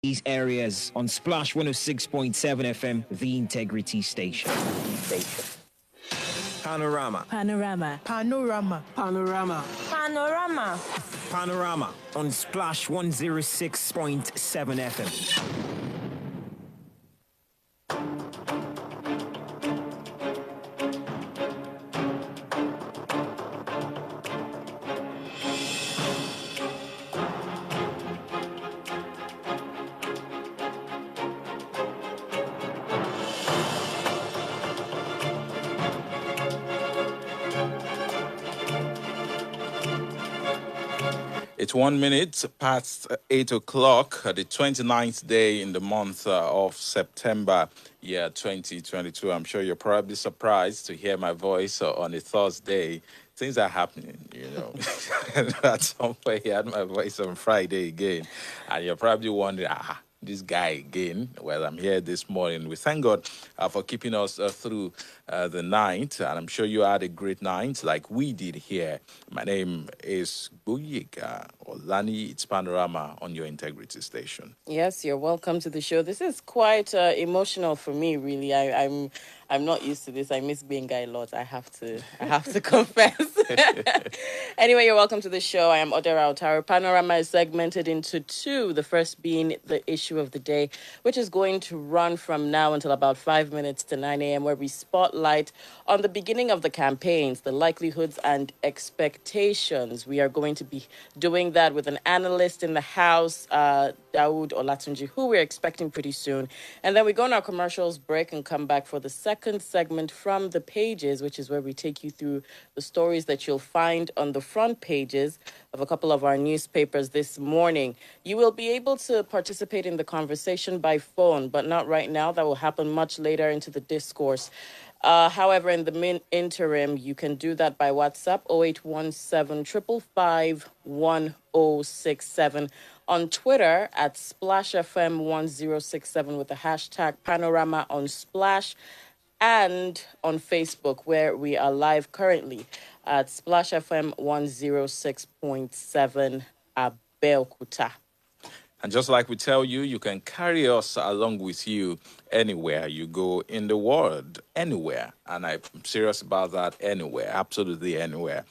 these areas on Splash 106.7 FM, the Integrity Station. Panorama. Panorama. Panorama. Panorama. Panorama. Panorama on Splash 106.7 FM. It's 1 minute past 8 o'clock, the 29th day in the month of September, year 2022. I'm sure you're probably surprised to hear my voice on a Thursday. Things are happening, you know. At some point, you had my voice on Friday again. And you're probably wondering, this guy again. Well, I'm here this morning. We thank God for keeping us through the night, and I'm sure you had a great night like we did here. My name is Buyika Olani. It's Panorama on your Integrity Station. Yes, you're welcome to the show. This is quite emotional for me, really. I'm not used to this. I miss being guy a lot. I have to confess. Anyway, you're welcome to the show. I am Odera Otaro. Panorama is segmented into two. The first being the issue of the day, which is going to run from now until about 5 minutes to 9 a.m., where we spotlight on the beginning of the campaigns, the likelihoods and expectations. We are going to be doing that with an analyst in the house, Daud Olatunji, who we're expecting pretty soon. And then we go on our commercials break and come back for the second segment from the pages, which is where we take you through the stories that you'll find on the front pages of a couple of our newspapers this morning. You will be able to participate in the conversation by phone, but not right now. That will happen much later into the discourse. However, in the interim, you can do that by WhatsApp 0817 555 1067. On Twitter at SplashFM1067 with the hashtag Panorama on Splash, and on Facebook, where we are live currently at SplashFM 106.7 Abeokuta. And just like we tell you, you can carry us along with you anywhere you go in the world, anywhere. And I'm serious about that, anywhere, absolutely anywhere.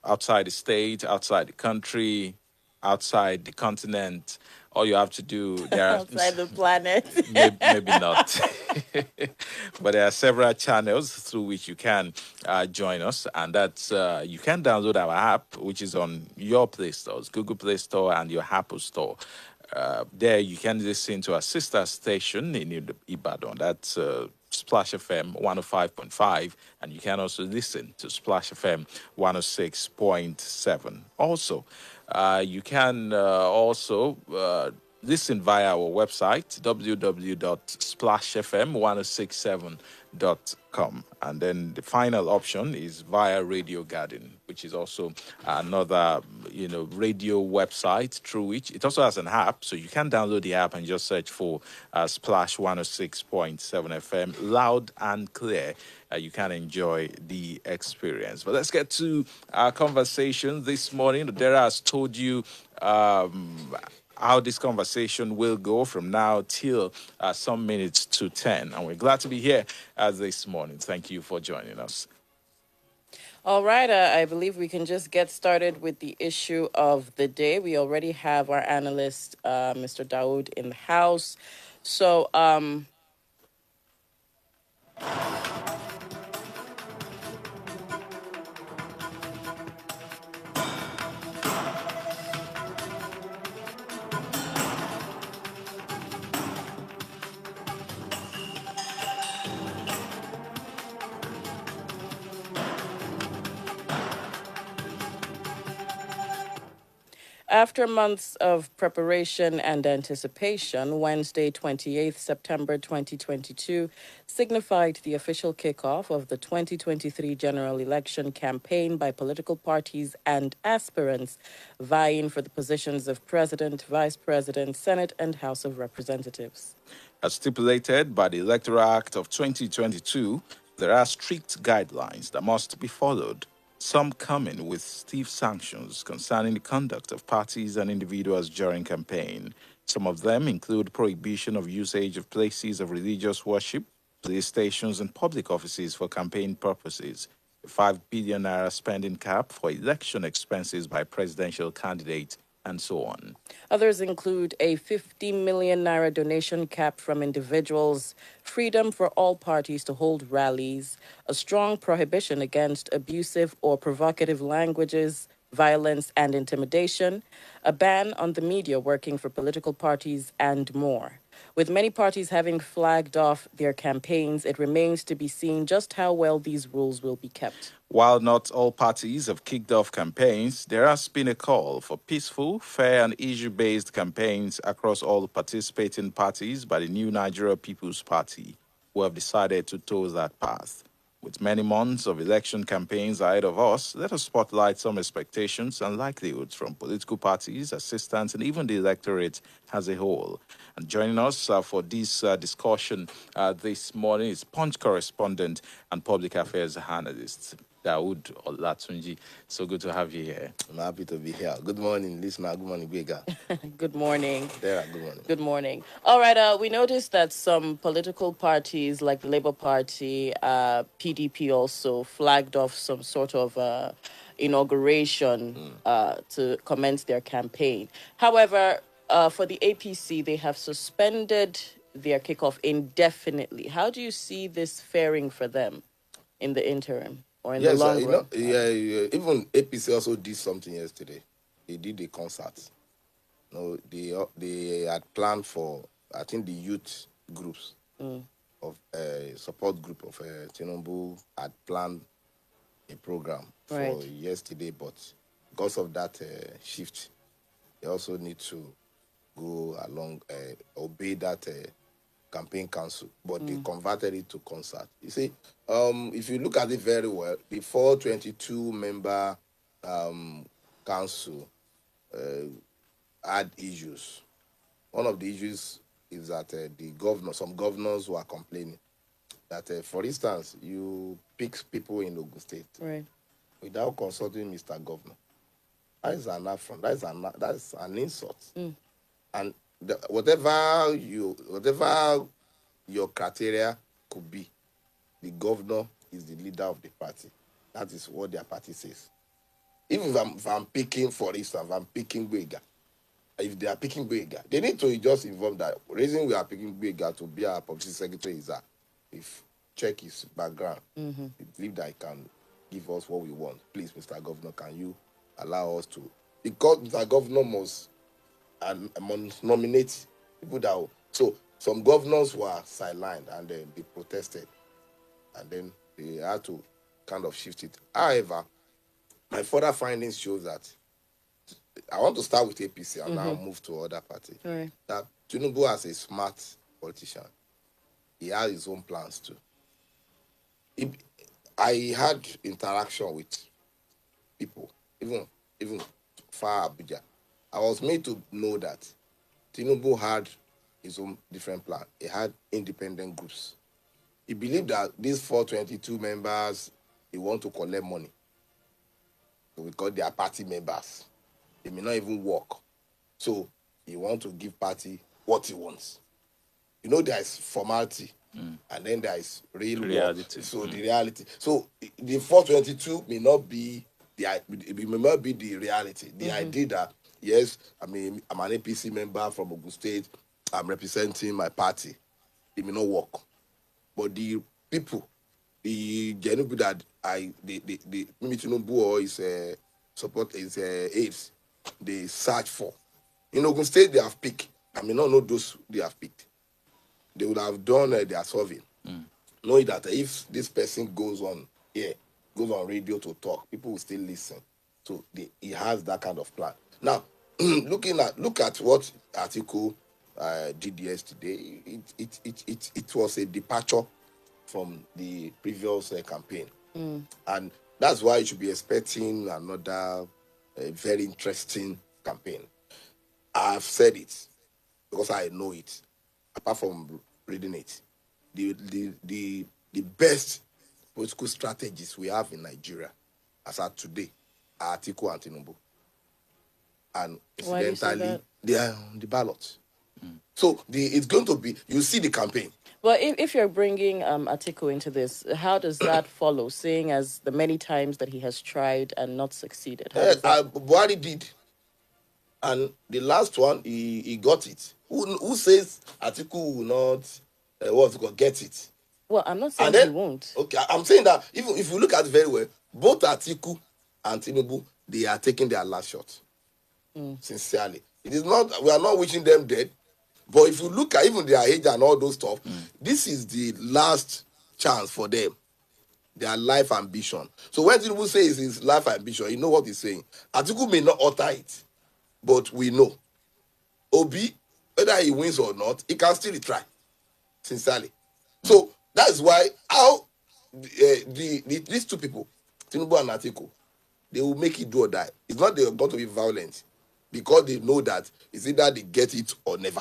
Outside the state, outside the country, outside the continent. All you have to do, there are outside the planet. maybe not. But there are several channels through which you can join us. And that's, you can download our app, which is on your Play Stores, Google Play Store and your Apple Store. There you can listen to our sister station in Ibadan. That's Splash FM 105.5. And you can also listen to Splash FM 106.7. Also, you can also listen via our website, www.splashfm1067.com. And then the final option is via Radio Garden, which is also another, radio website through which it also has an app. So you can download the app and just search for Splash 106.7 FM, loud and clear. You can enjoy the experience. But let's get to our conversation this morning. Odera has told you how this conversation will go from now till some minutes to 10. And we're glad to be here this morning. Thank you for joining us. All right, I believe we can just get started with the issue of the day. We already have our analyst, Mr. Daud, in the house. So, after months of preparation and anticipation, Wednesday, 28th September 2022, signified the official kickoff of the 2023 general election campaign by political parties and aspirants vying for the positions of President, Vice President, Senate, and House of Representatives. As stipulated by the Electoral Act of 2022, there are strict guidelines that must be followed, some coming with stiff sanctions concerning the conduct of parties and individuals during campaign. Some of them include prohibition of usage of places of religious worship, police stations, and public offices for campaign purposes, a 5 billion naira spending cap for election expenses by presidential candidates, and so on. Others include a 50 million naira donation cap from individuals, freedom for all parties to hold rallies, a strong prohibition against abusive or provocative languages, violence, and intimidation, a ban on the media working for political parties, and more. With many parties having flagged off their campaigns, it remains to be seen just how well these rules will be kept. While not all parties have kicked off campaigns, there has been a call for peaceful, fair, and issue-based campaigns across all participating parties by the new Nigeria People's Party, who have decided to toe that path. With many months of election campaigns ahead of us, let us spotlight some expectations and likelihoods from political parties, assistants, and even the electorate as a whole. And joining us for this discussion this morning is Punch correspondent and public affairs analyst, Daud Olatunji. So good to have you here. I'm happy to be here. Good morning, listener. Good morning, Vega. Good morning. There, good morning. Good morning. All right, we noticed that some political parties like the Labour Party, PDP also flagged off some sort of inauguration to commence their campaign. However, for the APC, they have suspended their kickoff indefinitely. How do you see this faring for them in the interim or in the long run? Even APC also did something yesterday. They did a concert. No, they had planned for, I think, the youth groups of support group of Tinubu had planned a program for yesterday, but because of that shift, they also need to go along, obey that campaign council, but they converted it to concert. You see, if you look at it very well, the 422 member council had issues. One of the issues is that some governors were complaining that, for instance, you pick people in Ogun State without consulting Mr. Governor. That is an affront. That's an insult. And whatever your criteria could be, the governor is the leader of the party. That is what their party says. Even if I'm picking, for instance, if I'm picking Gwega, if they are picking Gwega, they need to just inform that the reason we are picking Gwega to be our publicity secretary is that if check his background, we believe that he can give us what we want. Please, Mr. Governor, can you allow us to? Because Mr. Governor must nominate people that. So some governors were sidelined and then they protested, and then they had to kind of shift it. However, my further findings show that I want to start with APC and now move to other parties. That Tinubu, as a smart politician, he has his own plans too. I had interaction with people, even far Abuja. I was made to know that Tinubu had his own different plan. He had independent groups. He believed that these 422 members, they want to collect money. So because they are party members. They may not even work. So he wants to give party what he wants. You know, there is formality and then there is real reality. So the reality. So the 422 may not be the reality. The idea that, yes, I'm an APC member from Ogun State, I'm representing my party. It may not work. But the people, the genuine people that maybe Tinubu or his support, his aides, they search for. In Ogun State, they have picked. I may not know those they have picked. They would have done their survey, knowing that if this person goes on radio to talk, people will still listen. So he has that kind of plan. Now, look at what Atiku did yesterday. It was a departure from the previous campaign, and that's why you should be expecting another very interesting campaign. I've said it because I know it. Apart from reading it, the best political strategies we have in Nigeria as at today are Atiku and Tinubu. And incidentally, they are on the ballot. So it's going to be, you see the campaign. Well, if you're bringing Atiku into this, how does that follow? Seeing as the many times that he has tried and not succeeded, how does that? Buhari did, and the last one he got it. Who says Atiku will not get it? Well, I'm not saying And then, he won't. okay, I'm saying that even if you look at it very well, both Atiku and Tinubu, they are taking their last shot. Sincerely, it is not. We are not wishing them dead, but if you look at even their age and all those stuff, this is the last chance for them. Their life ambition. So when Tinubu says his life ambition, you know what he's saying. Atiku may not utter it, but we know. Obi, whether he wins or not, he can still try. Sincerely. So that's why how these two people, Tinubu and Atiku, they will make it do or die. It's not they're going to be violent because they know that it's either they get it or never.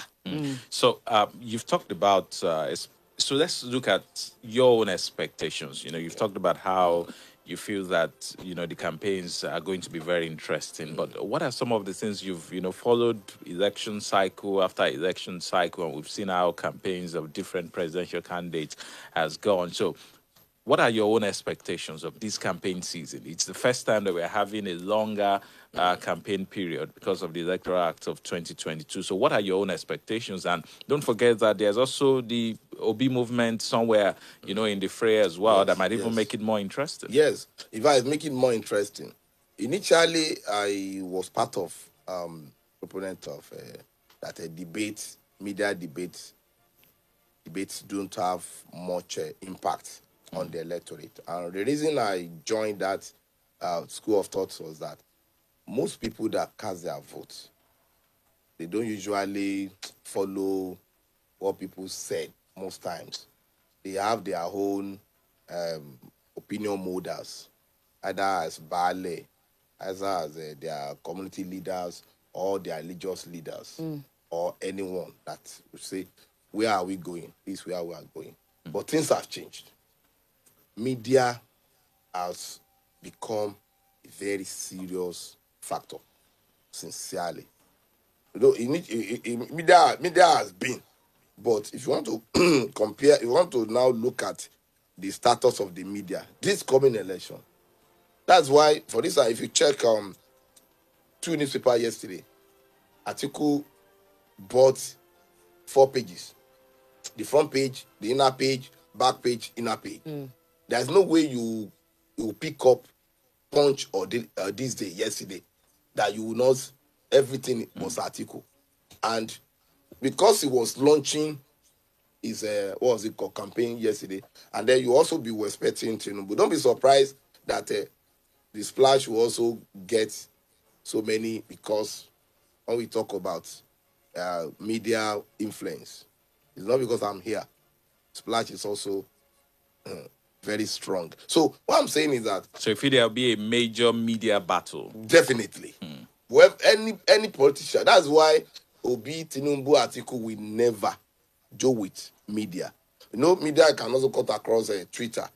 So you've talked about so let's look at your own expectations. You've talked about how you feel that the campaigns are going to be very interesting. But what are some of the things you've followed election cycle after election cycle, and we've seen how campaigns of different presidential candidates has gone. So what are your own expectations of this campaign season? It's the first time that we're having a longer campaign period because of the Electoral Act of 2022. So what are your own expectations? And don't forget that there's also the OB movement somewhere, in the fray as well, that might even make it more interesting. Yes, if I make it more interesting. Initially, I was part of proponent of that a debate, media debates don't have much impact on the electorate. And the reason I joined that school of thought was that most people that cast their votes, they don't usually follow what people said most times. They have their own opinion models, either as Baale, either as their community leaders or their religious leaders, or anyone that would say, where are we going? This is where we are going. But things have changed. Media has become a very serious factor, sincerely. Media has been, but if you want to compare, you want to now look at the status of the media, this coming election. That's why, for this, if you check two newspapers yesterday, Atiku bought 4 pages. The front page, the inner page, back page, inner page. There's no way you pick up Punch or this day, yesterday, that you will not, everything was Atiku. And because he was launching his, campaign yesterday, and then you also be expecting Tinubu. Don't be surprised that the splash will also get so many, because when we talk about media influence, it's not because I'm here. Splash is also very strong. So what I'm saying is that, So if there'll be a major media battle, definitely, well, any politician. That's why Obi, Tinubu, Atiku will never go with media. Media can also cut across Twitter,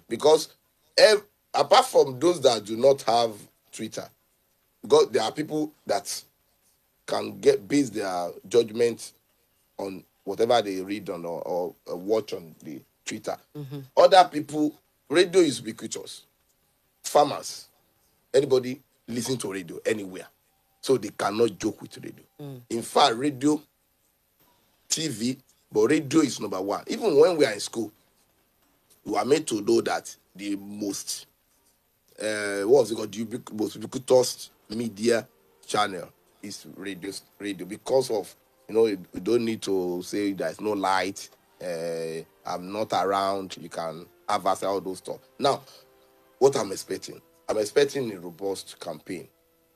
because apart from those that do not have Twitter, because there are people that can base their judgment on whatever they read on or watch on the Twitter. Other people, radio is ubiquitous. Farmers, anybody listen to radio anywhere, so they cannot joke with radio. In fact, radio, TV, but radio is number one. Even when we are in school, we are made to know that the most most ubiquitous media channel is radio, because of you don't need to say there's no light, I'm not around, you can have access all those stuff. Now, what I'm expecting a robust campaign,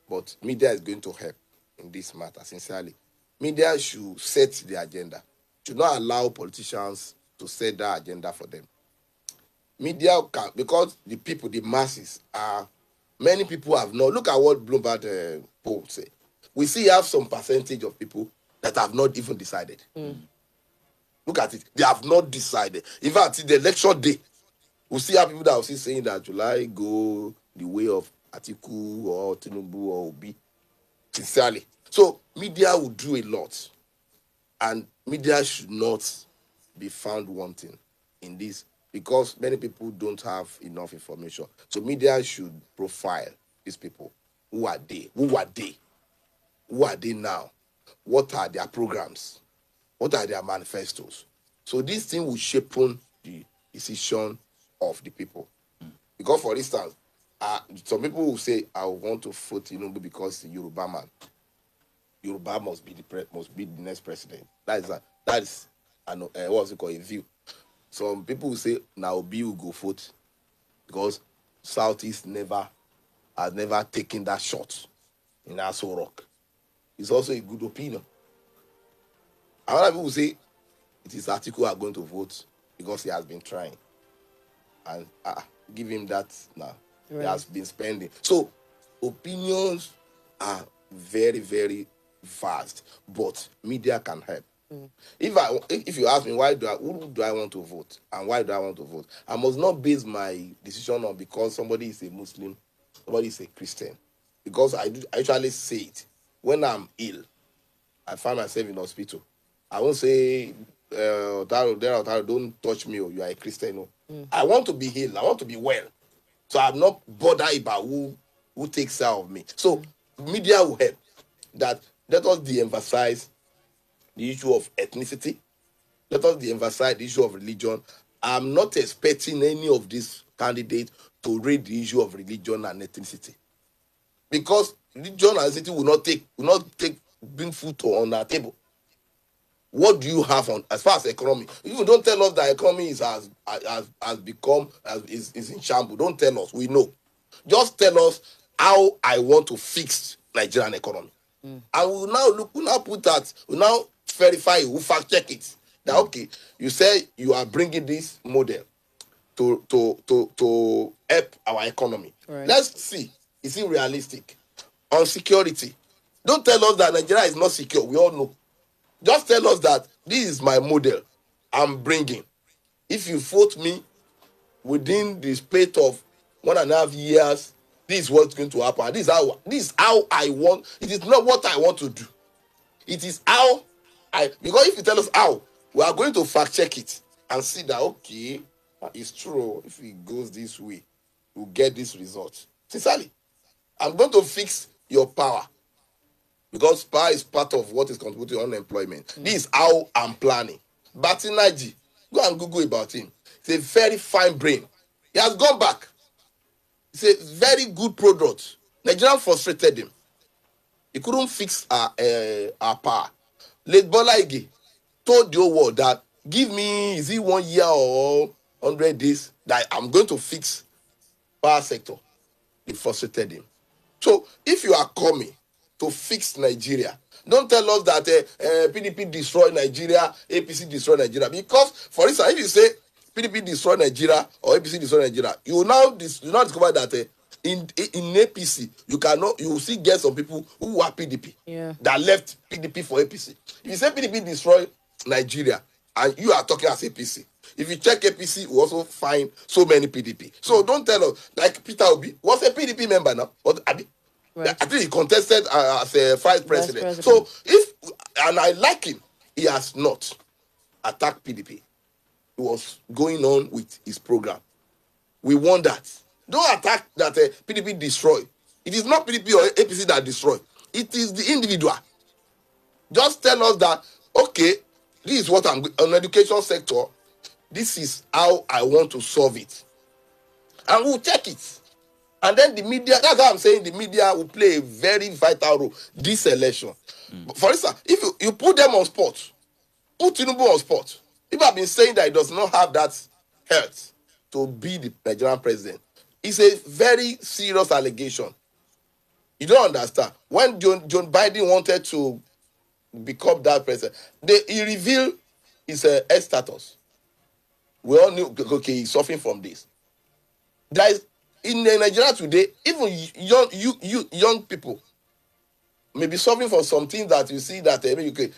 but media is going to help in this matter, sincerely. Media should set the agenda, should not allow politicians to set that agenda for them. Media can, because the people, the masses are, many people have not, look at what Bloomberg poll say. We see have some percentage of people that have not even decided. Look at it. They have not decided. In fact, the election day, we see have people that will see saying that July go the way of Atiku or Tinubu or Obi. Sincerely. So media will do a lot. And media should not be found wanting in this because many people don't have enough information. So media should profile these people. Who are they? Who are they? Who are they now? What are their programs? What are their manifestos? So this thing will shape the decision of the people. Because, for instance, some people will say, I want to vote Tinubu because he's a Yoruba man. Yoruba must be the next president. That is what's it called, a view. Some people will say, now Obi will go vote because Southeast has never taken that shot in Aso Rock. It's also a good opinion. Other people will say it is Atiku are going to vote because he has been trying. And give him that now. Right. He has been spending. So opinions are very, very vast, but media can help. If you ask me who do I want to vote and why do I want to vote, I must not base my decision on because somebody is a Muslim, somebody is a Christian. Because I usually say it when I'm ill, I find myself in hospital. I won't say, don't touch me, or you are a Christian. No. I want to be healed. I want to be well. So I'm not bothered about who takes care of me. So media will help. That let us de-emphasize the issue of ethnicity. Let us de-emphasize the issue of religion. I'm not expecting any of these candidates to raise the issue of religion and ethnicity. Because religion and ethnicity will not bring food on our table. What do you have on as far as economy? If you don't tell us that economy is has in shambles, don't tell us. We know. Just tell us how I want to fix Nigerian economy. And we'll now put that, we'll now verify it, we'll fact check it. That okay, you say you are bringing this model to help our economy. Right. Let's see, is it realistic? On security, don't tell us that Nigeria is not secure. We all know. Just tell us that this is my model I'm bringing. If you vote me within the space of 1.5 years, this is what's going to happen. This is how I want. It is not what I want to do. It is how because if you tell us how, we are going to fact check it and see that okay, it's true. If it goes this way, we'll get this result. Sincerely, I'm going to fix your power. Because power is part of what is contributing to unemployment. This is how I'm planning. Batinaji, go and Google about him. He's a very fine brain. He has gone back. It's a very good product. Nigeria frustrated him. He couldn't fix our power. Late Bola Ige told the whole world that give me, is it 1 year or 100 days that I'm going to fix power sector. It frustrated him. So if you are coming to fix Nigeria, don't tell us that PDP destroy Nigeria, APC destroy Nigeria. Because, for instance, if you say PDP destroy Nigeria or APC destroy Nigeria, you will now discover that in APC you will see get some people who are PDP that left PDP for APC. If you say PDP destroy Nigeria and you are talking as APC, if you check APC, you also find so many PDP. So don't tell us like Peter Obi was a PDP member now, but right. I think he contested as a vice president. So and I like him, he has not attacked PDP. He was going on with his program. We want that. Don't attack that PDP destroy. It is not PDP or APC that destroy. It is the individual. Just tell us that, okay, this is what I'm on education sector. This is how I want to solve it. And we'll check it. And then the media, that's how I'm saying the media will play a very vital role this election. For instance, if you put them on spot, put Tinubu on spot. People have been saying that he does not have that health to be the Nigerian president. It's a very serious allegation. You don't understand. When John Biden wanted to become that president, he revealed his health status. We all knew, okay, he's suffering from this. There is, in Nigeria today, even young people may be suffering from something that you see that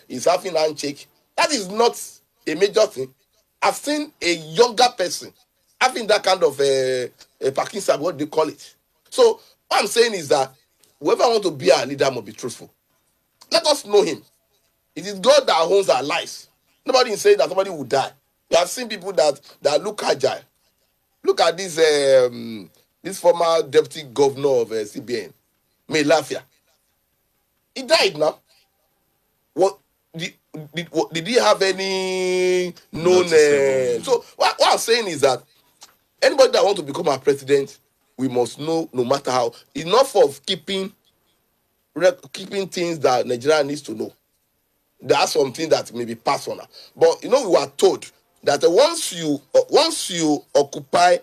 is having handshake. That is not a major thing. I've seen a younger person having that kind of a Parkinson, what do you call it? So what I'm saying is that whoever want to be our leader must be truthful. Let us know him. It is God that owns our lives. Nobody is saying that somebody will die. You have seen people that look agile. Look at this former deputy governor of CBN, May Lafia. He died now. What did he have any known? So what I'm saying is that anybody that wants to become our president, we must know, no matter how, enough of keeping things that Nigeria needs to know. There are some things that may be personal, but we were told that once you occupy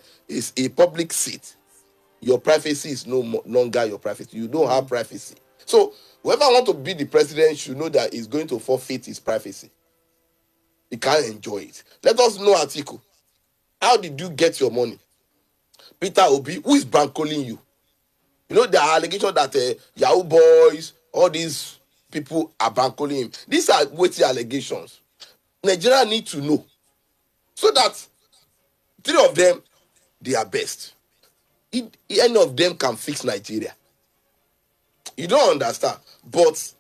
a public seat, your privacy is no longer your privacy. You don't have privacy. So whoever want to be the president should know that he's going to forfeit his privacy. He can't enjoy it. Let us know, Atiku. How did you get your money? Peter Obi, who is bankrolling you? There are allegations that Yahoo boys, all these people are bankrolling him. These are weighty allegations. Nigeria need to know. So that 3 of them, they are best. Any of them can fix Nigeria. You don't understand. But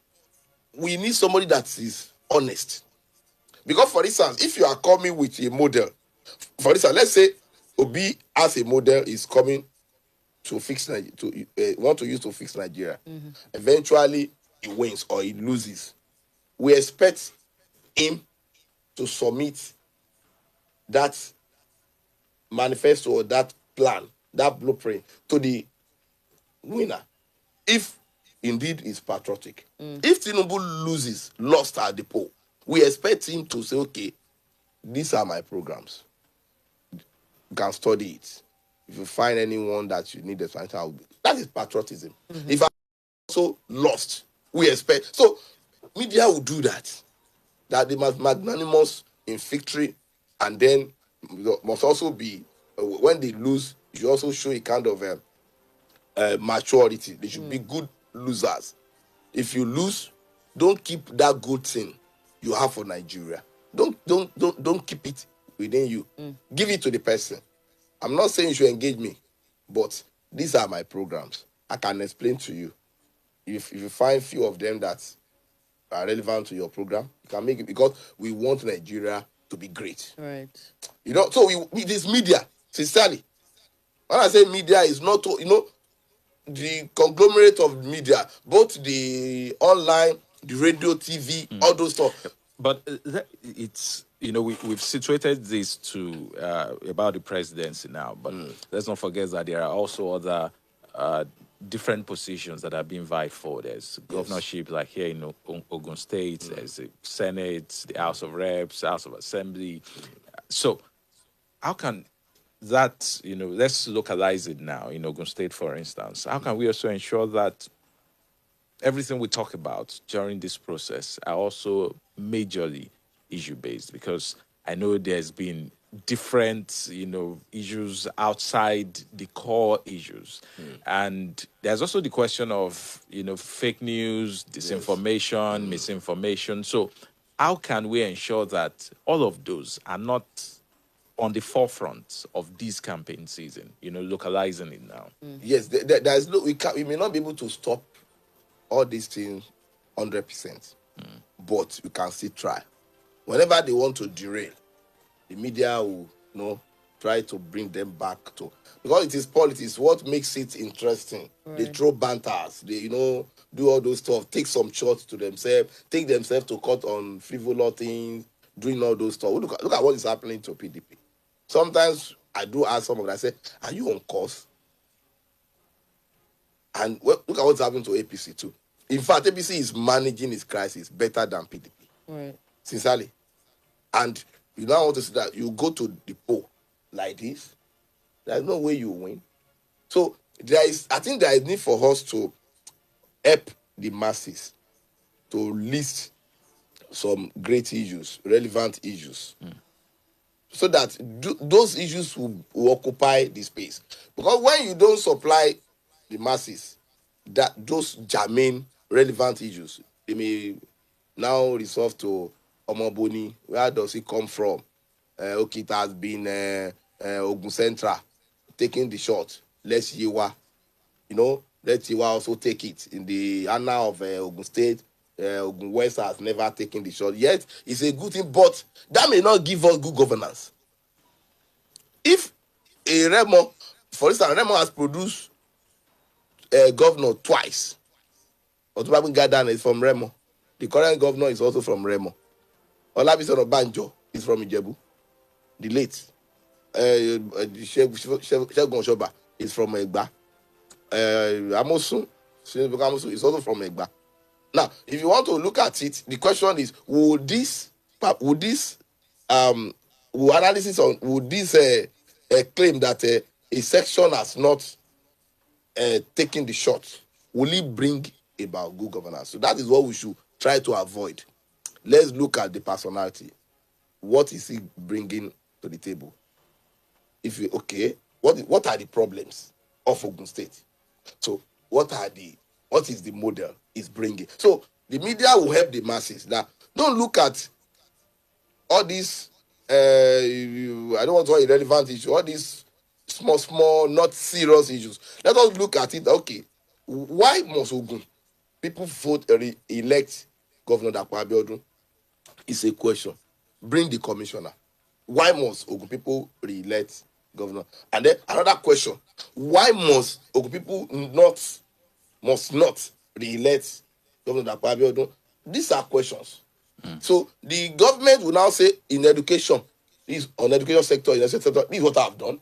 we need somebody that is honest. Because, for instance, if you are coming with a model, for instance, let's say Obi as a model is coming to fix want to use to fix Nigeria. Mm-hmm. Eventually, he wins or he loses. We expect him to submit that manifesto or that plan, that blueprint to the winner, if indeed is patriotic. If Tinubu lost at the poll, we expect him to say, okay, these are my programs. You can study it. If you find anyone that you need a financial, that is patriotism. Mm-hmm. If I also lost, we expect. So media will do that. That they must magnanimous in victory, and then must also be when they lose, you also show a kind of maturity. They should be good losers. If you lose, don't keep that good thing you have for Nigeria. Don't keep it within you. Give it to the person. I'm not saying you should engage me, but these are my programs. I can explain to you. If you find few of them that are relevant to your program, you can make it, because we want Nigeria to be great. Right. So we this media, sincerely. When I say media, is not the conglomerate of media, both the online, the radio, TV, all those stuff. But it's we've situated this to about the presidency now, but let's not forget that there are also other different positions that are being vied for. There's governorship, like here in Ogun State. There's the Senate, the House of Reps, House of Assembly. So how can that, let's localize it now in Ogun State, for instance. How can we also ensure that everything we talk about during this process are also majorly issue-based? Because I know there's been different, issues outside the core issues. And there's also the question of, fake news, disinformation, misinformation. So how can we ensure that all of those are not on the forefront of this campaign season, localizing it now? Yes, there is we may not be able to stop all these things 100%, but we can still try. Whenever they want to derail, the media will try to bring them back to, because it is politics. What makes it interesting? Right. They throw banters. They do all those stuff. Take some shots to themselves. Take themselves to court on frivolous things. Doing all those stuff. Look at what is happening to PDP. Sometimes I do ask some of them. I say, "Are you on course?" And look at what's happening to APC too. In fact, APC is managing its crisis better than PDP. Right. Sincerely. And you now want to see that you go to the poll like this, there's no way you win. So I think there is need for us to help the masses to list some great issues, relevant issues, so that those issues will occupy the space. Because when you don't supply the masses those germane, relevant issues, they may now resort to Omoboni. Where does it come from? Okay, it has been Ogun Central taking the shot. Let's Yewa. Let Yewa also take it. In the annal of Ogun State, Ogun West has never taken the shot. Yet, it's a good thing, but that may not give us good governance. If a Remo, for instance, Remo has produced a governor twice. Otubabu Gadan is from Remo. The current governor is also from Remo. Olabisi Onabanjo is from Ijebu. The late Segun Oshoba is from Egba. Amosun is also from Egba. Now, if you want to look at it, the question is: would this claim that a section has not taken the shot, will it bring about good governance? So that is what we should try to avoid. Let's look at the personality. What is he bringing to the table? What are the problems of Ogun State? So what is the model he's bringing? So the media will help the masses. Now, don't look at all these. I don't want to call irrelevant issues. All these small, not serious issues. Let us look at it. Okay, why must Ogun people vote elect Governor Dapo Abiodun? It's a question. Bring the commissioner. Why must Ogun people re-elect governor? And then another question: why must Ogun people must not re-elect Governor Dapo Abiodun? These are questions. So the government will now say, in education, on education sector, this is what I've done.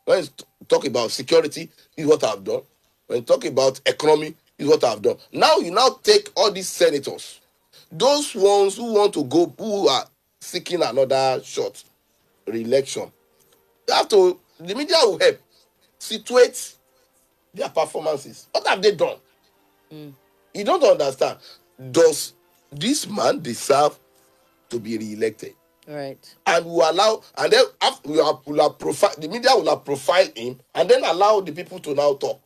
When you talk about security, this is what I've done. When you talk about economy, this is what I've done. Now you take all these senators, those ones who want to go, who are seeking another shot, re-election. The media will help situate their performances. What have they done? You don't understand. Does this man deserve to be re-elected? Right. And we allow, and then the media will have profiled him, and then allow the people to now talk.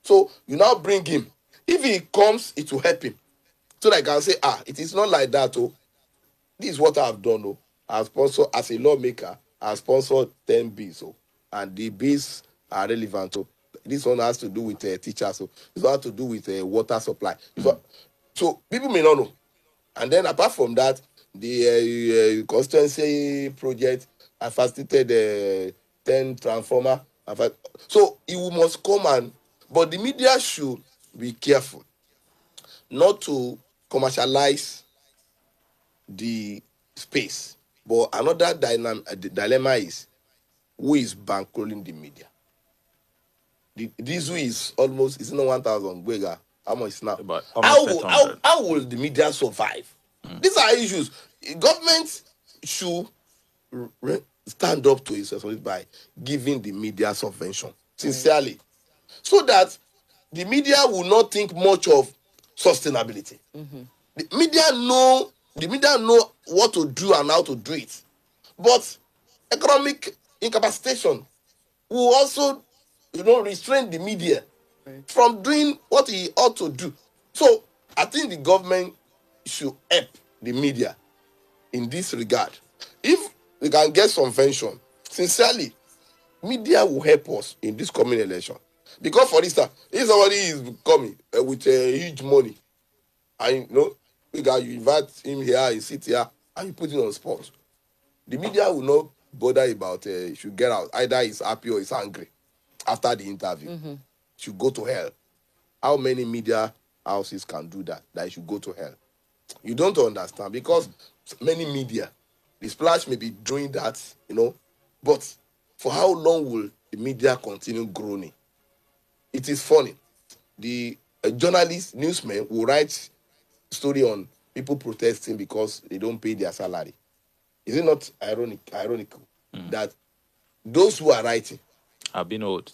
So you now bring him. If he comes, it will help him. So that I can say, it is not like that. Oh, this is what I have done. Oh, I sponsor as a lawmaker. I sponsored 10 bills. Oh, and the bills are relevant. Oh, this one has to do with teachers. So this one has to do with water supply. So people may not know. And then apart from that, the constituency project, I facilitated 10 transformer. So it must come but the media should be careful not to commercialize the space. But another dilemma is, who is bankrolling the media? This is almost, it's not 1,000 Gwega. How much now? How will the media survive? These are issues. Government should stand up to its responsibility by giving the media subvention sincerely, so that the media will not think much of sustainability. The media know what to do and how to do it, but economic incapacitation will also, restrain the media from doing what he ought to do. So I think the government should help the media in this regard. If we can get subvention, sincerely, media will help us in this coming election. Because, for instance, if somebody is coming with huge money, and you invite him here, he sit here, and you put him on spot, the media will not bother about he should get out. Either he's happy or he's angry after the interview. Should go to hell. How many media houses can do that? That he should go to hell? You don't understand, because many media, the Splash may be doing that, but for how long will the media continue groaning? It is funny. The journalists, newsmen will write story on people protesting because they don't pay their salary. Is it not ironical that those who are writing have been owed?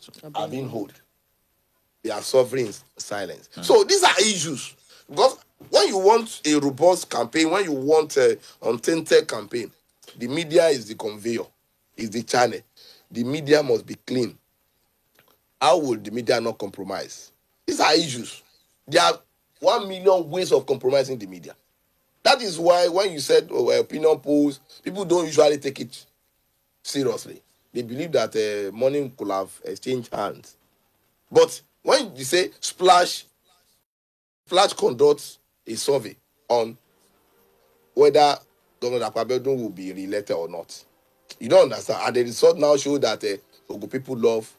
They are suffering in silence. So these are issues. Because when you want a robust campaign, when you want an untainted campaign, the media is the conveyor, is the channel. The media must be clean. How will the media not compromise? These are issues. There are 1 million ways of compromising the media. That is why when you said opinion polls, people don't usually take it seriously. They believe that money could have exchanged hands. But when you say Splash conducts a survey, on whether Governor Akpabio will be re-elected or not. You don't understand. And the result now show that Ogun people love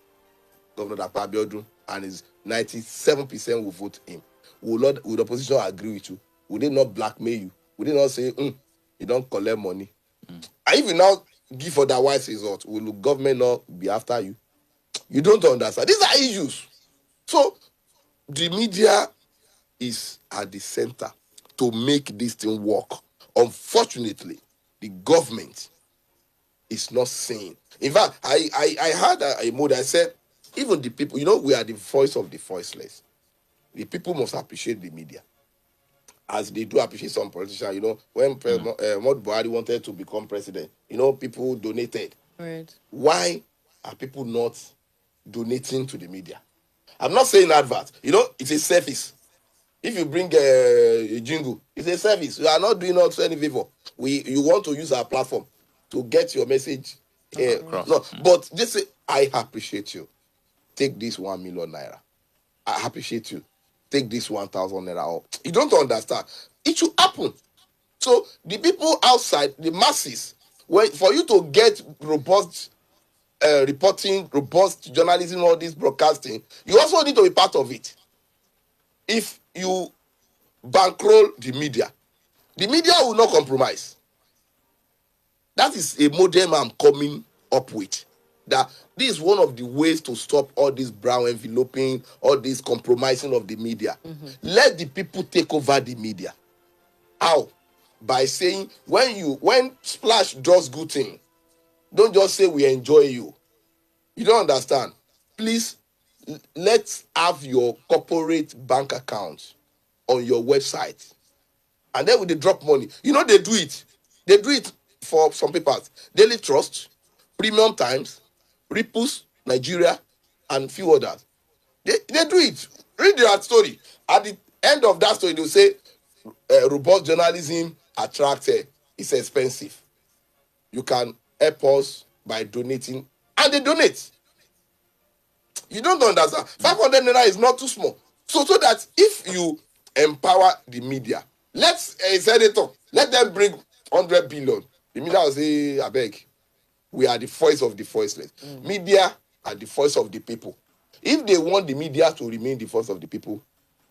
Governor Akpabio and is 97% will vote him. Will the opposition agree with you? Will they not blackmail you? Will they not say, you don't collect money? And if you now give otherwise result, will the government not be after you? You don't understand. These are issues. So the media is at the center to make this thing work. Unfortunately, the government is not saying. In fact, I had a mood. I said, even the people, we are the voice of the voiceless. The people must appreciate the media, as they do appreciate some politicians. When Mahmoud Buhari wanted to become president, people donated. Right. Why are people not donating to the media? I'm not saying advert. It's a service. If you bring a jingle, it's a service. We are not doing us any favor. You want to use our platform to get your message. No, but just say, I appreciate you. Take this 1 million naira. I appreciate you. Take this 1,000 naira. You don't understand. It should happen. So the people outside, the masses, for you to get robust reporting, robust journalism, all this broadcasting, you also need to be part of it. If you bankroll the media will not compromise. That is a model I'm coming up with. That this is one of the ways to stop all this brown enveloping, all this compromising of the media. Let the people take over the media. How? By saying, when Splash does good thing, don't just say we enjoy you. You don't understand. Please, let's have your corporate bank account on your website. And then when they drop money, they do it. They do it for some papers. Daily Trust, Premium Times, Ripples, Nigeria, and few others. They do it. Read their story. At the end of that story, they'll say, robust journalism attracted. It's expensive. You can help us by donating. And they donate. You don't understand. 500 naira is not too small. So that if you empower the media, let's senator, let them bring 100 billion. The media will say, I beg, we are the voice of the voiceless. Media are the voice of the people. If they want the media to remain the voice of the people,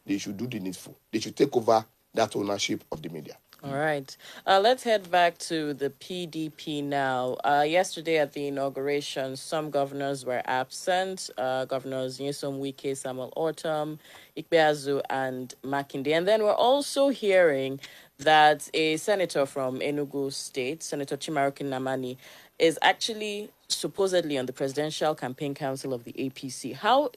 they should do the needful. They should take over that ownership of the media. All right. Let's head back to the PDP now. Yesterday at the inauguration, some governors were absent. Governors Nyesom Wike, Samuel Ortom, Ikpeazu, and Makinde. And then we're also hearing that a senator from Enugu State, Senator Chimarokin Namani, is actually supposedly on the Presidential Campaign Council of the APC. How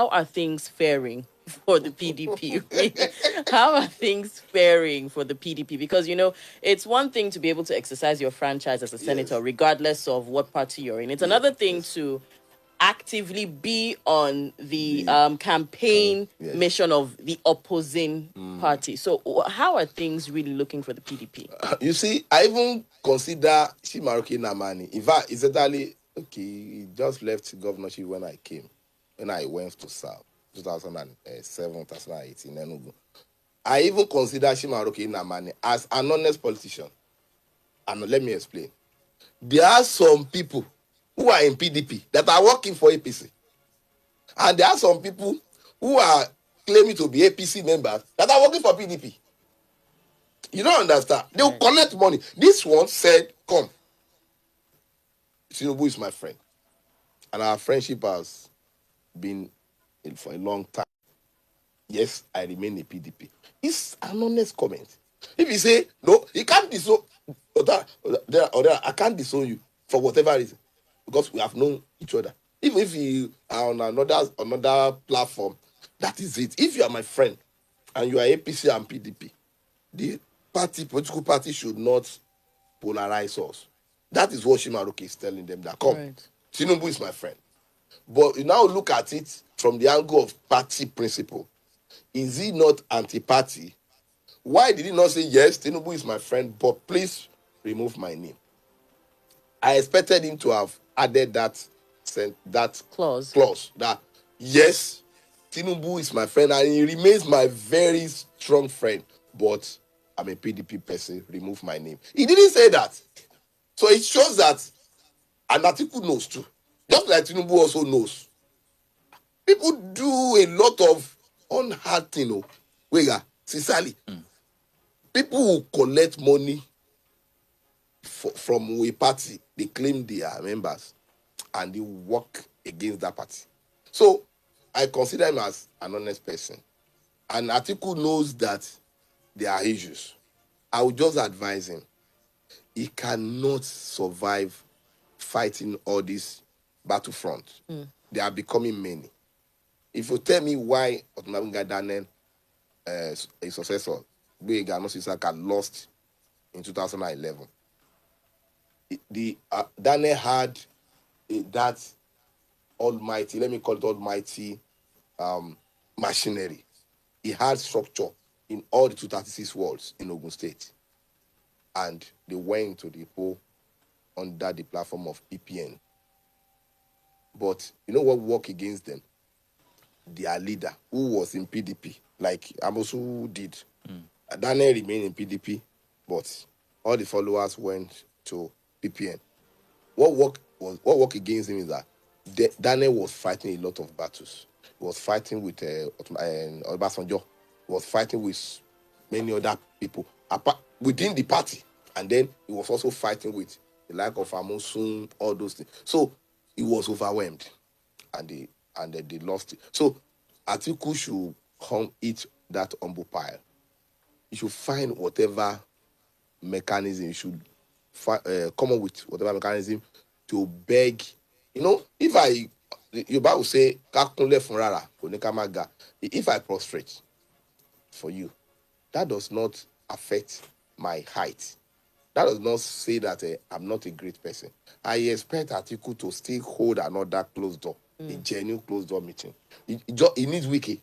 are things faring for the PDP? How are things faring for the PDP? Because, it's one thing to be able to exercise your franchise as a senator, regardless of what party you're in. It's another thing to actively be on the campaign mission of the opposing party. So how are things really looking for the PDP? You see, I even consider Chimarokin Namani. In fact, it's actually, he just left governorship when I went to serve, 2007, 2018, Enugu. I even consider Chimarokin Namani as an honest politician. And let me explain. There are some people who are in PDP that are working for APC. And there are some people who are claiming to be APC members that are working for PDP. You don't understand. They will collect money. This one said, come. Tinubu is my friend. And our friendship has been for a long time. Yes, I remain a PDP. It's an honest comment. If you say, no, you can't disown, I can't disown you for whatever reason. Because we have known each other. Even if you are on another platform, that is it. If you are my friend and you are APC and PDP, the political party should not polarize us. That is what Shimaroke is telling them, that come, Tinubu is my friend. But you now look at it from the angle of party principle. Is he not anti-party? Why did he not say, yes, Tinubu is my friend, but please remove my name? I expected him to have added that clause that, yes, Tinubu is my friend and he remains my very strong friend, but I'm a PDP person, remove my name. He didn't say that. So it shows that an article knows too. Just like Tinubu also knows. People do a lot of unheard thing. Oh. Wega, sincerely. People who collect money from a party, they claim they are members, and they work against that party. So I consider him as an honest person. And Atiku knows that there are issues. I would just advise him. He cannot survive fighting all these battlefronts. They are becoming many. If you tell me why Otunabinga Daniel, a successor, Boyega Anosisaka, lost in 2011, Daniel had that almighty, let me call it almighty, machinery. He had structure in all the 236 wards in Ogun State. And they went to the poll under the platform of PPN. But you know what worked against them? Their leader, who was in PDP, like Amosu did. Daniel remained in PDP, but all the followers went to PPN. What worked against him is that Daniel was fighting a lot of battles. He was fighting with Obasanjo. He was fighting with many other people within the party. And then he was also fighting with the like of Amosun, all those things. So he was overwhelmed. And they lost it. So Atiku should eat that humble pile. He should find whatever mechanism. He should come up with whatever mechanism to beg. You know, if your Bible say, if I prostrate for you, that does not affect my height. That does not say that I'm not a great person. I expect Atiku to still hold another closed door, a genuine closed door meeting. He needs Wiki.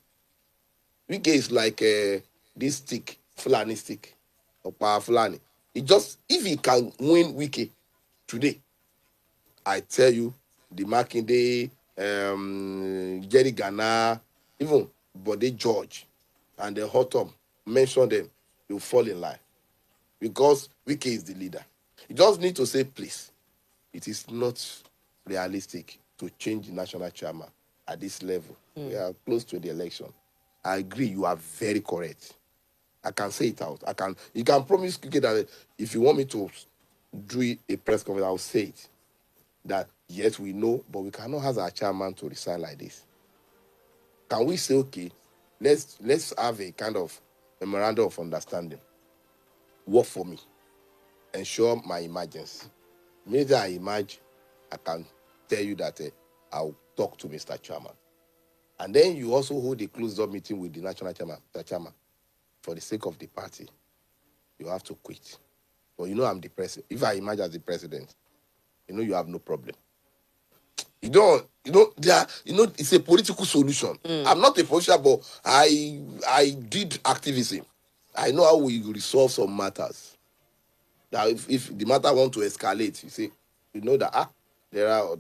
Wiki is like this stick, Fulani stick, or power Fulani. If he can win Wiki today, I tell you, the Makinde, Jerry Ghana, even Bode George, and the Hotom, mention them, you'll fall in line. Because Wiki is the leader. You just need to say, please, it is not realistic to change the national chairman at this level. We are close to the election. I agree, you are very correct. I can say it out. You can promise Kike that if you want me to do a press conference, I'll say it. That yes, we know, but we cannot have our chairman to resign like this. Can we say, okay, let's have a kind of memorandum of understanding. Work for me. Ensure my emergence. Maybe I emerge, I can tell you that I'll talk to Mr. Chairman. And then you also hold a closed-door meeting with the national chairman, Mr. Chairman. For the sake of the party, you have to quit. But you know I'm the president. If I emerge as the president, you know you have no problem. It's a political solution. I'm not a politician, but I did activism. I know how we resolve some matters. That if the matter want to escalate, you see, you know that there are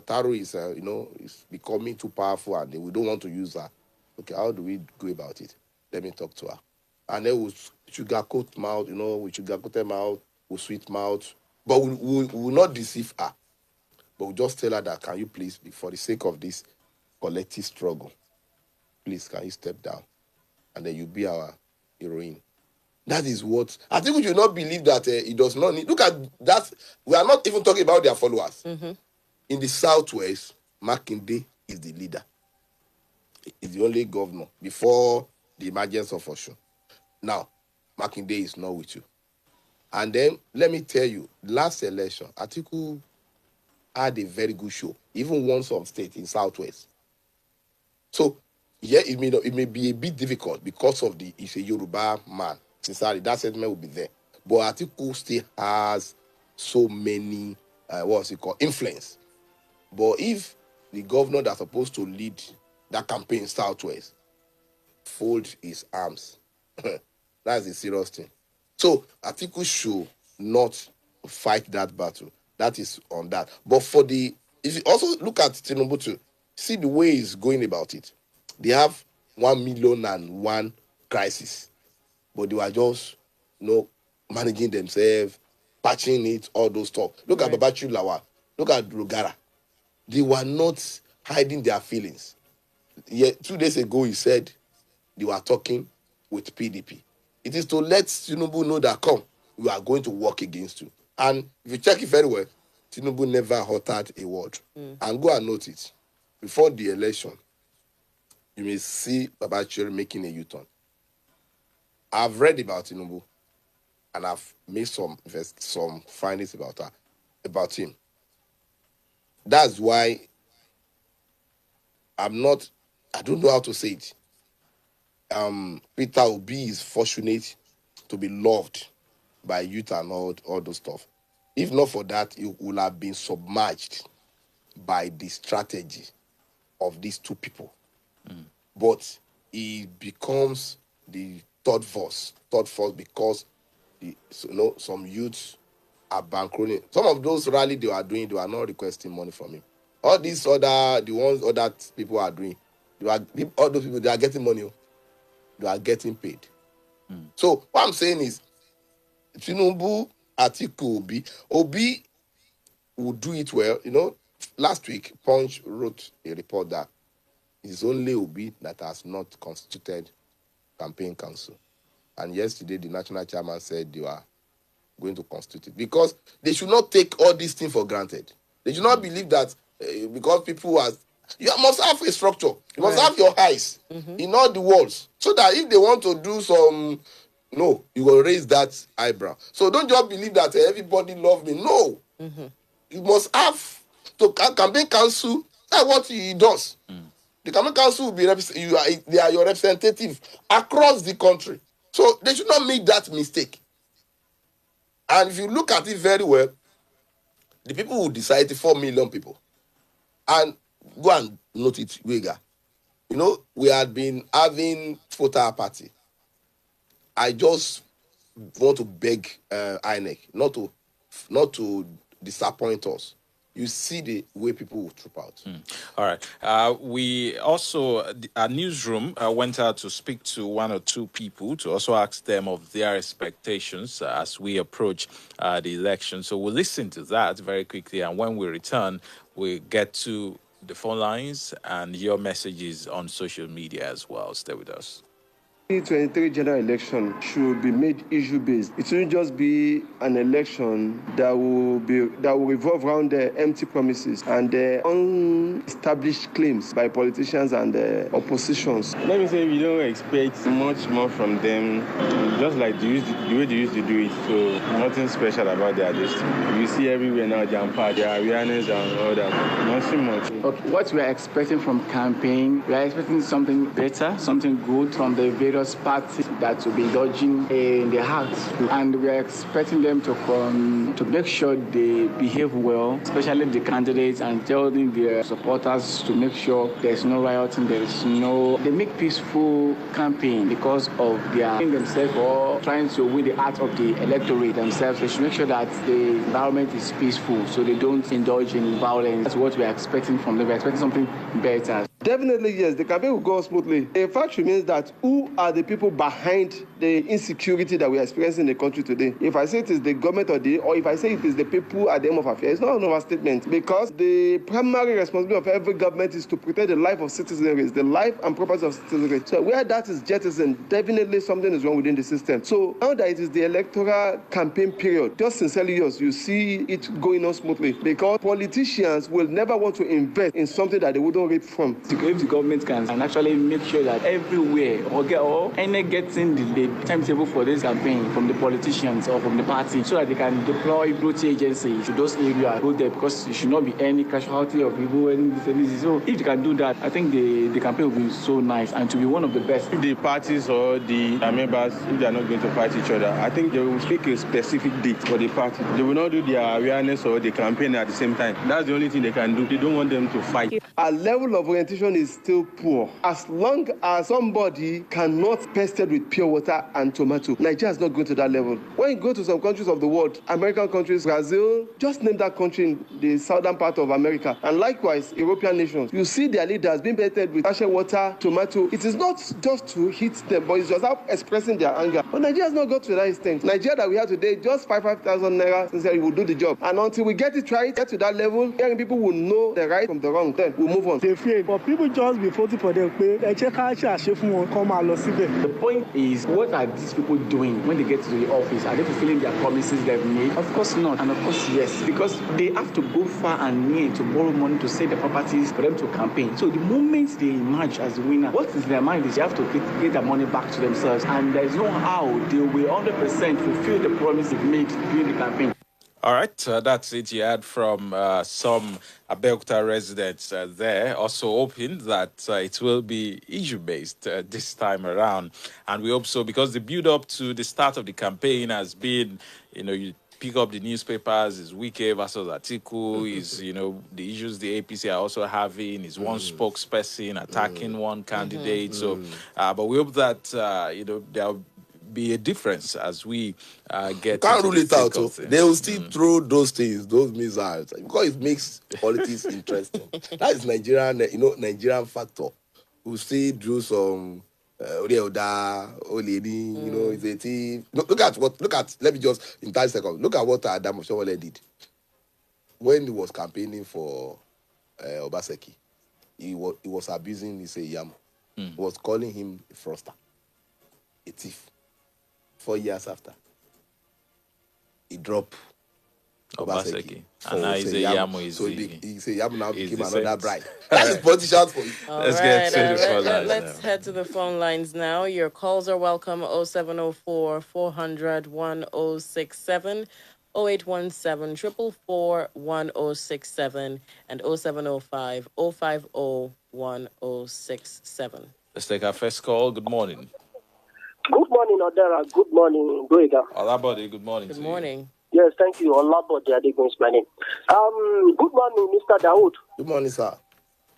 terrorists, is becoming too powerful, and we don't want to use that. Okay, how do we go about it? Let me talk to her. And then we sugarcoat mouth, we sugarcoat them out, we sweet mouth, but we will not deceive her. But we just tell her that, can you please, for the sake of this collective struggle, please, can you step down? And then you be our heroine. That is what I think we should not believe that it does not need. Look at that. We are not even talking about their followers. In the Southwest, Makinde is the leader. He's the only governor before the emergence of Osun. Now, Makinde is not with you. And then let me tell you, last election, Atiku had a very good show. Even won some state in Southwest. So yeah, it may be a bit difficult because of he's a Yoruba man. Sincerely, that sentiment will be there. But Atiku still has so many, influence. But if the governor that's supposed to lead that campaign Southwest fold his arms, that's a serious thing. So Atiku should not fight that battle. That is on that. But if you also look at Tinubu too, see the way he's going about it. They have 1,000,001 crisis, but they were just, managing themselves, patching it, all those stuff. Look at Babachu Lawa. Look at Rogara. They were not hiding their feelings. Yet 2 days ago, he said they were talking with PDP. It is to let Tinubu know that, come, we are going to work against you. And if you check it very well, Tinubu never uttered a word. And go and note it. Before the election, you may see Babachir making a U-turn. I've read about Tinubu, and I've made some findings about him. That's why I don't know how to say it. Peter Obi is fortunate to be loved by youth and all those stuff. If not for that, he would have been submerged by the strategy of these two people. But he becomes the third force because some youths are bankrolling. Some of those rally they were doing, they were not requesting money from him. All these the ones other people are doing, all those people, they are getting money. They are getting paid. So what I'm saying is, Tinubu, Atiku, Obi will do it well. Last week, Punch wrote a report that it's only Obi that has not constituted campaign council. And yesterday, the national chairman said they were going to constitute it. Because they should not take all these things for granted. They should not believe that because people you must have a structure. You must have your eyes in all the walls. So that if they want to do some, you will raise that eyebrow. So don't just believe that everybody love me. No. You must have to campaign council. That's what he does. The campaign council will be they are your representative across the country. So they should not make that mistake. And if you look at it very well, the people who decide 4 million people. And go and note it, Wega. We had been having photo party. I just want to beg INEC not to disappoint us. You see the way people will troop out. All right. We also, our newsroom went out to speak to 1 or 2 people to also ask them of their expectations as we approach the election. So we'll listen to that very quickly. And when we return, we'll get to the phone lines and your messages on social media as well. Stay with us. 2023 general election should be made issue-based. It shouldn't just be an election that will revolve around the empty promises and the unestablished claims by politicians and the oppositions. Let me say we don't expect much more from them, just like the way they used to do it. So nothing special about their district. You see everywhere now, Jampa, their awareness and all that. Nothing much. Okay, what we are expecting from campaign, we are expecting something better, something good from the various parties that will be dodging in the heart, and we are expecting them to make sure they behave well, especially the candidates, and telling their supporters to make sure there's no rioting, they make peaceful campaign because of their themselves or trying to win the heart of the electorate themselves. They should make sure that the environment is peaceful so they don't indulge in violence. That's what we are expecting from them. We're expecting something better. Definitely, yes, the campaign will go smoothly. The fact remains that who are the people behind the insecurity that we are experiencing in the country today? If I say it is the government or if I say it is the people at the end of affairs, it's not an overstatement, because the primary responsibility of every government is to protect the life of citizenry, the life and property of citizenry. So where that is jettisoned, definitely something is wrong within the system. So now that it is the electoral campaign period, just sincerely yours, you see it going on smoothly, because politicians will never want to invest in something that they wouldn't reap from. If the government can actually make sure that everywhere or any getting the timetable for this campaign from the politicians or from the party, so that they can deploy brute agencies to those areas, go there, because there should not be any casualty of people. So if they can do that, I think the campaign will be so nice and to be one of the best. If the parties or the members, if they are not going to fight each other, I think they will pick a specific date for the party. They will not do their awareness or the campaign at the same time. That's the only thing they can do. They don't want them to fight. Our level of orientation sanitation is still poor. As long as somebody cannot pester with pure water and tomato, Nigeria is not going to that level. When you go to some countries of the world, American countries, Brazil, just name that country in the southern part of America, and likewise European nations, you see their leaders being petted with sachet water, tomato. It is not just to hit them, but it's just how expressing their anger. But Nigeria has not got to that extent. Nigeria that we have today, just 5,000 naira, sincerely, will do the job. And until we get it right, get to that level, hearing people will know the right from the wrong, then we'll move on. They fear, but people just be voting for them. The point is, what are these people doing when they get to the office? Are they fulfilling their promises they've made? Of course not. And of course, yes. Because they have to go far and near to borrow money to sell their properties for them to campaign. So the moment they emerge as the winner, what is their mind is they have to get their money back to themselves. And there's no how they will 100% fulfill the promise they've made during the campaign. All right, that's it. You heard from some Abeokuta residents there, also hoping that it will be issue-based this time around. And we hope so, because the build-up to the start of the campaign has been, you pick up the newspapers, is Wike versus Atiku, is, the issues the APC are also having, is one spokesperson attacking one candidate. So, but we hope that, there'll be a difference as we get. Can't rule it out. They will still throw those things, those missiles, because it makes politics interesting. That is Nigerian, Nigerian factor. We still do some is a thief. Look at, let me just, in 30 seconds, look at what Adam Oshowole did. When he was campaigning for Obaseki, he was abusing his Yam. He was calling him a fraudster, a thief. 4 years after, he dropped Obaseki. And now he's a Yamu. So he said Yamu now became another bride. That is politicians for you. Let's get to the phone lines. Let's head to the phone lines now. Your calls are welcome. 0704 400 1067, 0817 444 1067, and 0705 050 1067. Let's take our first call. Good morning. Good morning, Odera. Good morning, Goega. Olabode, good morning. Good morning. Yes, thank you. Olabode Adegun is my name. Good morning, Mr. Daud. Good morning, sir.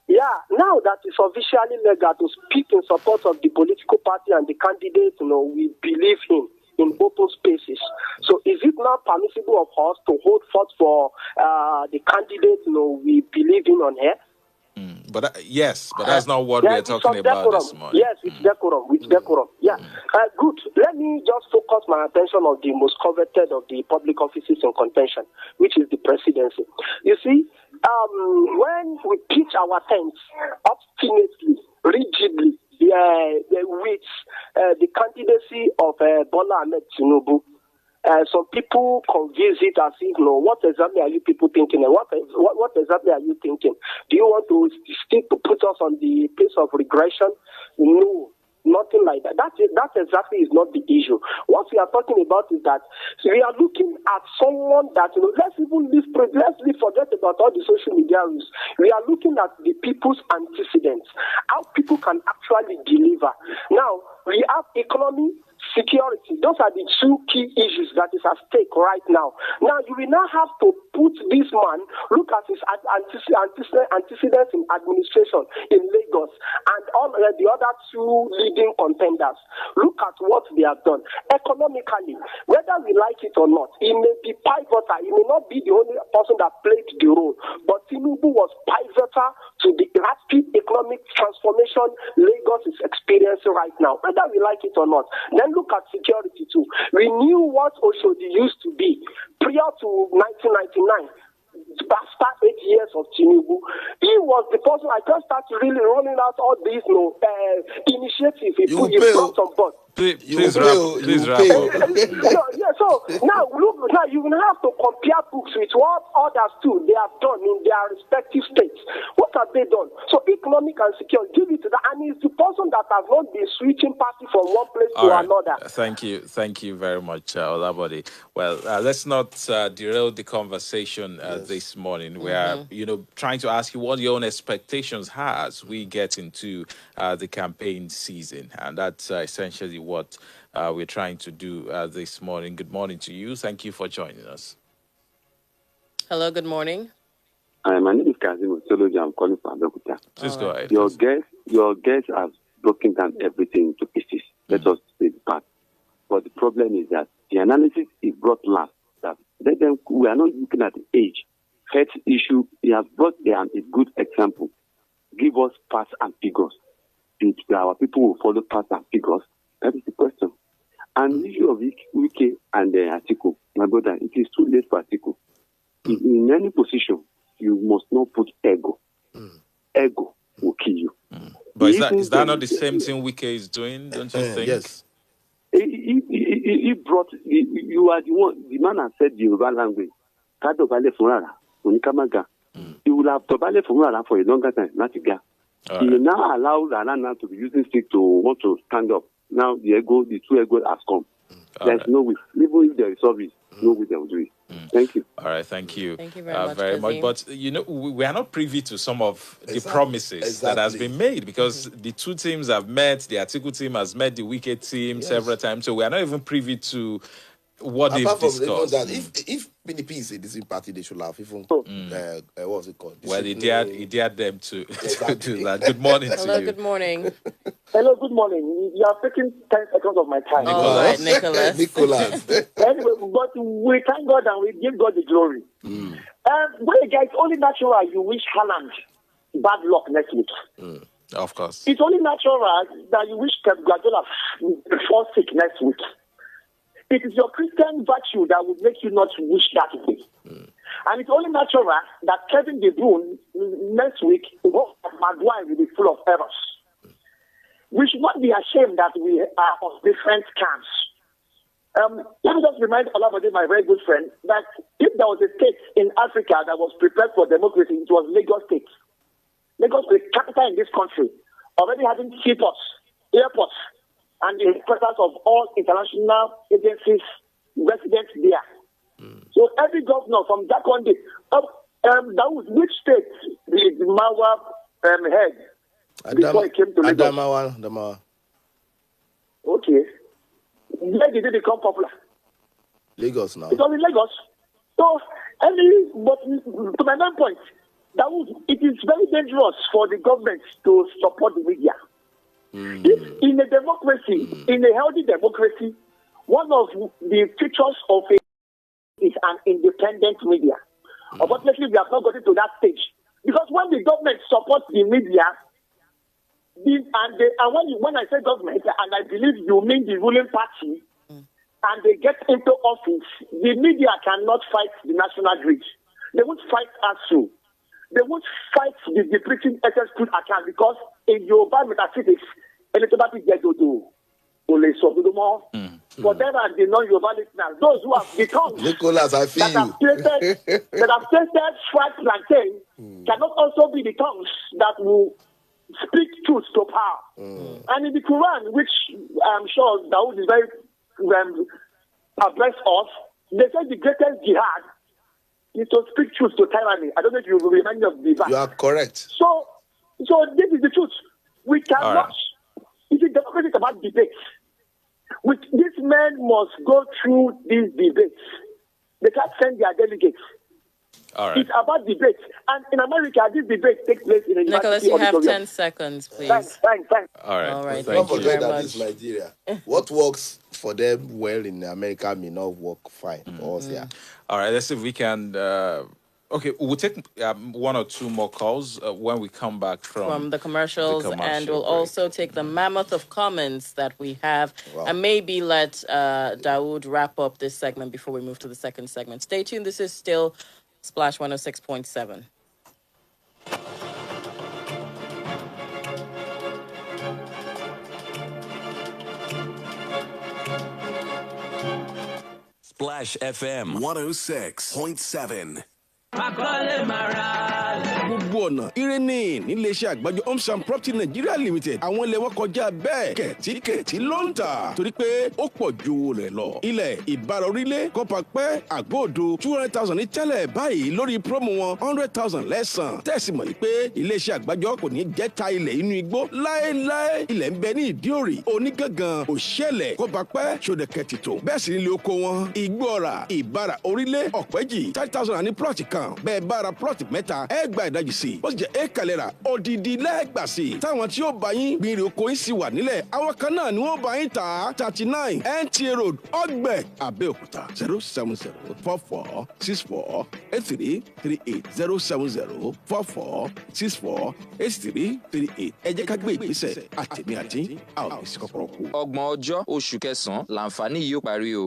Yeah, now that it's officially legal to speak in support of the political party and the candidate, we believe in open spaces. So is it not permissible of us to hold forth for the candidate, we believe in on here? But yes, but that's not what we're talking about this morning. Yes, it's decorum. It's decorum. Yeah. Good. Let me just focus my attention on the most coveted of the public offices in contention, which is the presidency. You see, when we pitch our tents obstinately, rigidly, with the candidacy of Bola Ahmed Tinubu, some people confuse it as if, what exactly are you people thinking? And what exactly are you thinking? Do you want to still put us on the pace of regression? No, nothing like that. That exactly is not the issue. What we are talking about is that we are looking at someone that, let's forget about all the social media rules. We are looking at the people's antecedents, how people can actually deliver. Now, we have economy, security. Those are the two key issues that is at stake right now. Now, you will now have to put this man, look at his antecedents in administration in Lagos and all the other two leading contenders. Look at what they have done. Economically, whether we like it or not, he may be pivotal. He may not be the only person that played the role, but Tinubu was pivotal to the rapid economic transformation Lagos is experiencing right now, whether we like it or not. Then look at security too. We knew what Oshodi used to be prior to 1999. After 8 years of Tinubu, he was the person. I just started really running out all these initiatives. He brought on board. Please wrap up. So now you will have to compare books with what others too they have done in their respective states. What have they done? So economic and security, give it to that, and it's the person that has not been switching party from one place to another. Thank you very much, Olabode. Well, let's not derail the conversation this morning. We are, trying to ask you what your own expectations are as we get into the campaign season, and that's essentially what we're trying to do this morning. Good morning to you. Thank you for joining us. Hello, good morning. My name is Kazim Osoloji. I'm calling from Abeokuta. Please go ahead. Your guests have broken down everything into pieces. Let us say the part. But the problem is that the analysis is brought last. That we are not looking at the age. Health issue, he has brought there a good example. Give us facts and figures. Our people will follow facts and figures. That is the question. And the issue of Wike and the Atiku, my brother, it is too late for Atiku. In any position, you must not put ego. Ego will kill you. But is that not the same thing Wike is doing? Don't you think? Yes. He brought, you are the man has said the Yoruba language. He will have Tobale Fumara for a longer time, not a guy. He now allows Anana to be using stick to want to stand up. Now the two egos have come. There's no way. Even if there is service, no way they will do it. Thank you. All right, thank you. Thank you very much. But we are not privy to some of the promises that has been made because the two teams have met. The Atiku team has met the Wike team several times, so we are not even privy to what they've discussed. That if PDP is a distinct party, they should have even what's it called? Well, he dared them to do that. Good morning to you. Hello, good morning. Hello, good morning. You are taking 10 seconds of my time. All right, Nicholas. Anyway, but we thank God and we give God the glory. Well, guys, it's only natural you wish Haaland bad luck next week. Of course. It's only natural that you wish Guardiola fall sick next week. It is your Christian virtue that would make you not wish that way. And it's only natural that Kevin De Bruyne next week, Maguire will be full of errors. We should not be ashamed that we are of different camps. Let me just remind Olabode, my very good friend, that if there was a state in Africa that was prepared for democracy, it was Lagos State. Lagos is the capital in this country, already having seaports, airports, and the presence of all international agencies residents there. So every governor from that country, that was which state the Mawa head before he came to Lagos? Adamawa. Okay. Where did it become popular? Lagos now. It's only Lagos. So, but to my main point, it is very dangerous for the government to support the media. If in a democracy, in a healthy democracy, one of the features of it is an independent media. Unfortunately, we have not gotten to that stage. Because when the government supports the media, when I say government, and I believe you mean the ruling party, and they get into office, the media cannot fight the national grid. They won't fight us through. They won't fight the depleting SS put account because in Yoruba metaphysics, for them and the non-Yoruba listeners, those who have become Nicholas, I feel that have tasted fried plantain cannot also be the tongues that will speak truth to power. And in the Quran, which I'm sure Daud is very abreast of, they say the greatest jihad is to speak truth to tyranny. I don't know if you will remind me of the verse. You are correct. So this is the truth. We cannot. If the democracy is about debates, these men must go through these debates. They can't send their delegates. All right. It's about debates. And in America, this debate takes place in a Nicholas, you have 10 seconds, please. Thanks. All right. Thank you very much. This is Nigeria. What works for them well in America may not work fine for us here. All right, let's see if we can... Okay, we'll take one or two more calls when we come back from the commercials, and we'll also take the mammoth of comments that we have, and maybe let Daud wrap up this segment before we move to the second segment. Stay tuned. This is still Splash 106.7. Splash FM 106.7. gbogbo ọ̀nà irene níléeṣẹ́ àgbájọ homes and property Nigeria Limited àwọn ilẹ̀ wọn kọjá bẹ́ẹ̀ kẹ̀tíkẹ̀tí ló ń tà torí pé ó pọ̀ ju owó rẹ̀ lọ. ilẹ̀ ìbára orílẹ̀ kọ́pàpẹ́ àgbòdo 200,000 ní tẹ́lẹ̀ báyìí lórí promo wọn 100,000 lẹ́sàn. tẹ́sí mọ̀ yìí pé iléeṣẹ́ àgbájọ kò ní jẹ́ ta ilẹ̀ inú igbó láéláé. ilẹ̀ ń bẹ ní ìdíòrì onígangan òṣèlẹ̀ kọ́pàpẹ́ ṣòdẹ̀kẹ̀tìtò bẹ́ẹ̀ sì nílé oko wọn igbó ọ̀rà ìbára orílẹ̀ ọ̀pẹ́jì 30,000 ní plọ̀tì kan kan bẹ́ẹ̀ bá ra plọ́ọ̀tì mẹ́ta ẹ gba ìdajì sí i bó sì jẹ́ éka lẹ́ra odidi lẹ́gbà sí i táwọn tí ó bá yín gbìnrì oko yín sì wà nílẹ̀ àwọn kan náà ni wọ́n bá yín tà 39 NTA Road ọgbẹ́ Abẹ́òkúta 07044648338 07044648338 ẹ jẹ́ ká gbé ìgbésẹ̀ àtẹ̀mí àti àwọn ìsìn kọ́kọ́rọ́ kù. ọgbọ̀n ọjọ́ oṣù kẹsàn-án làǹfààní yìí ó parí o.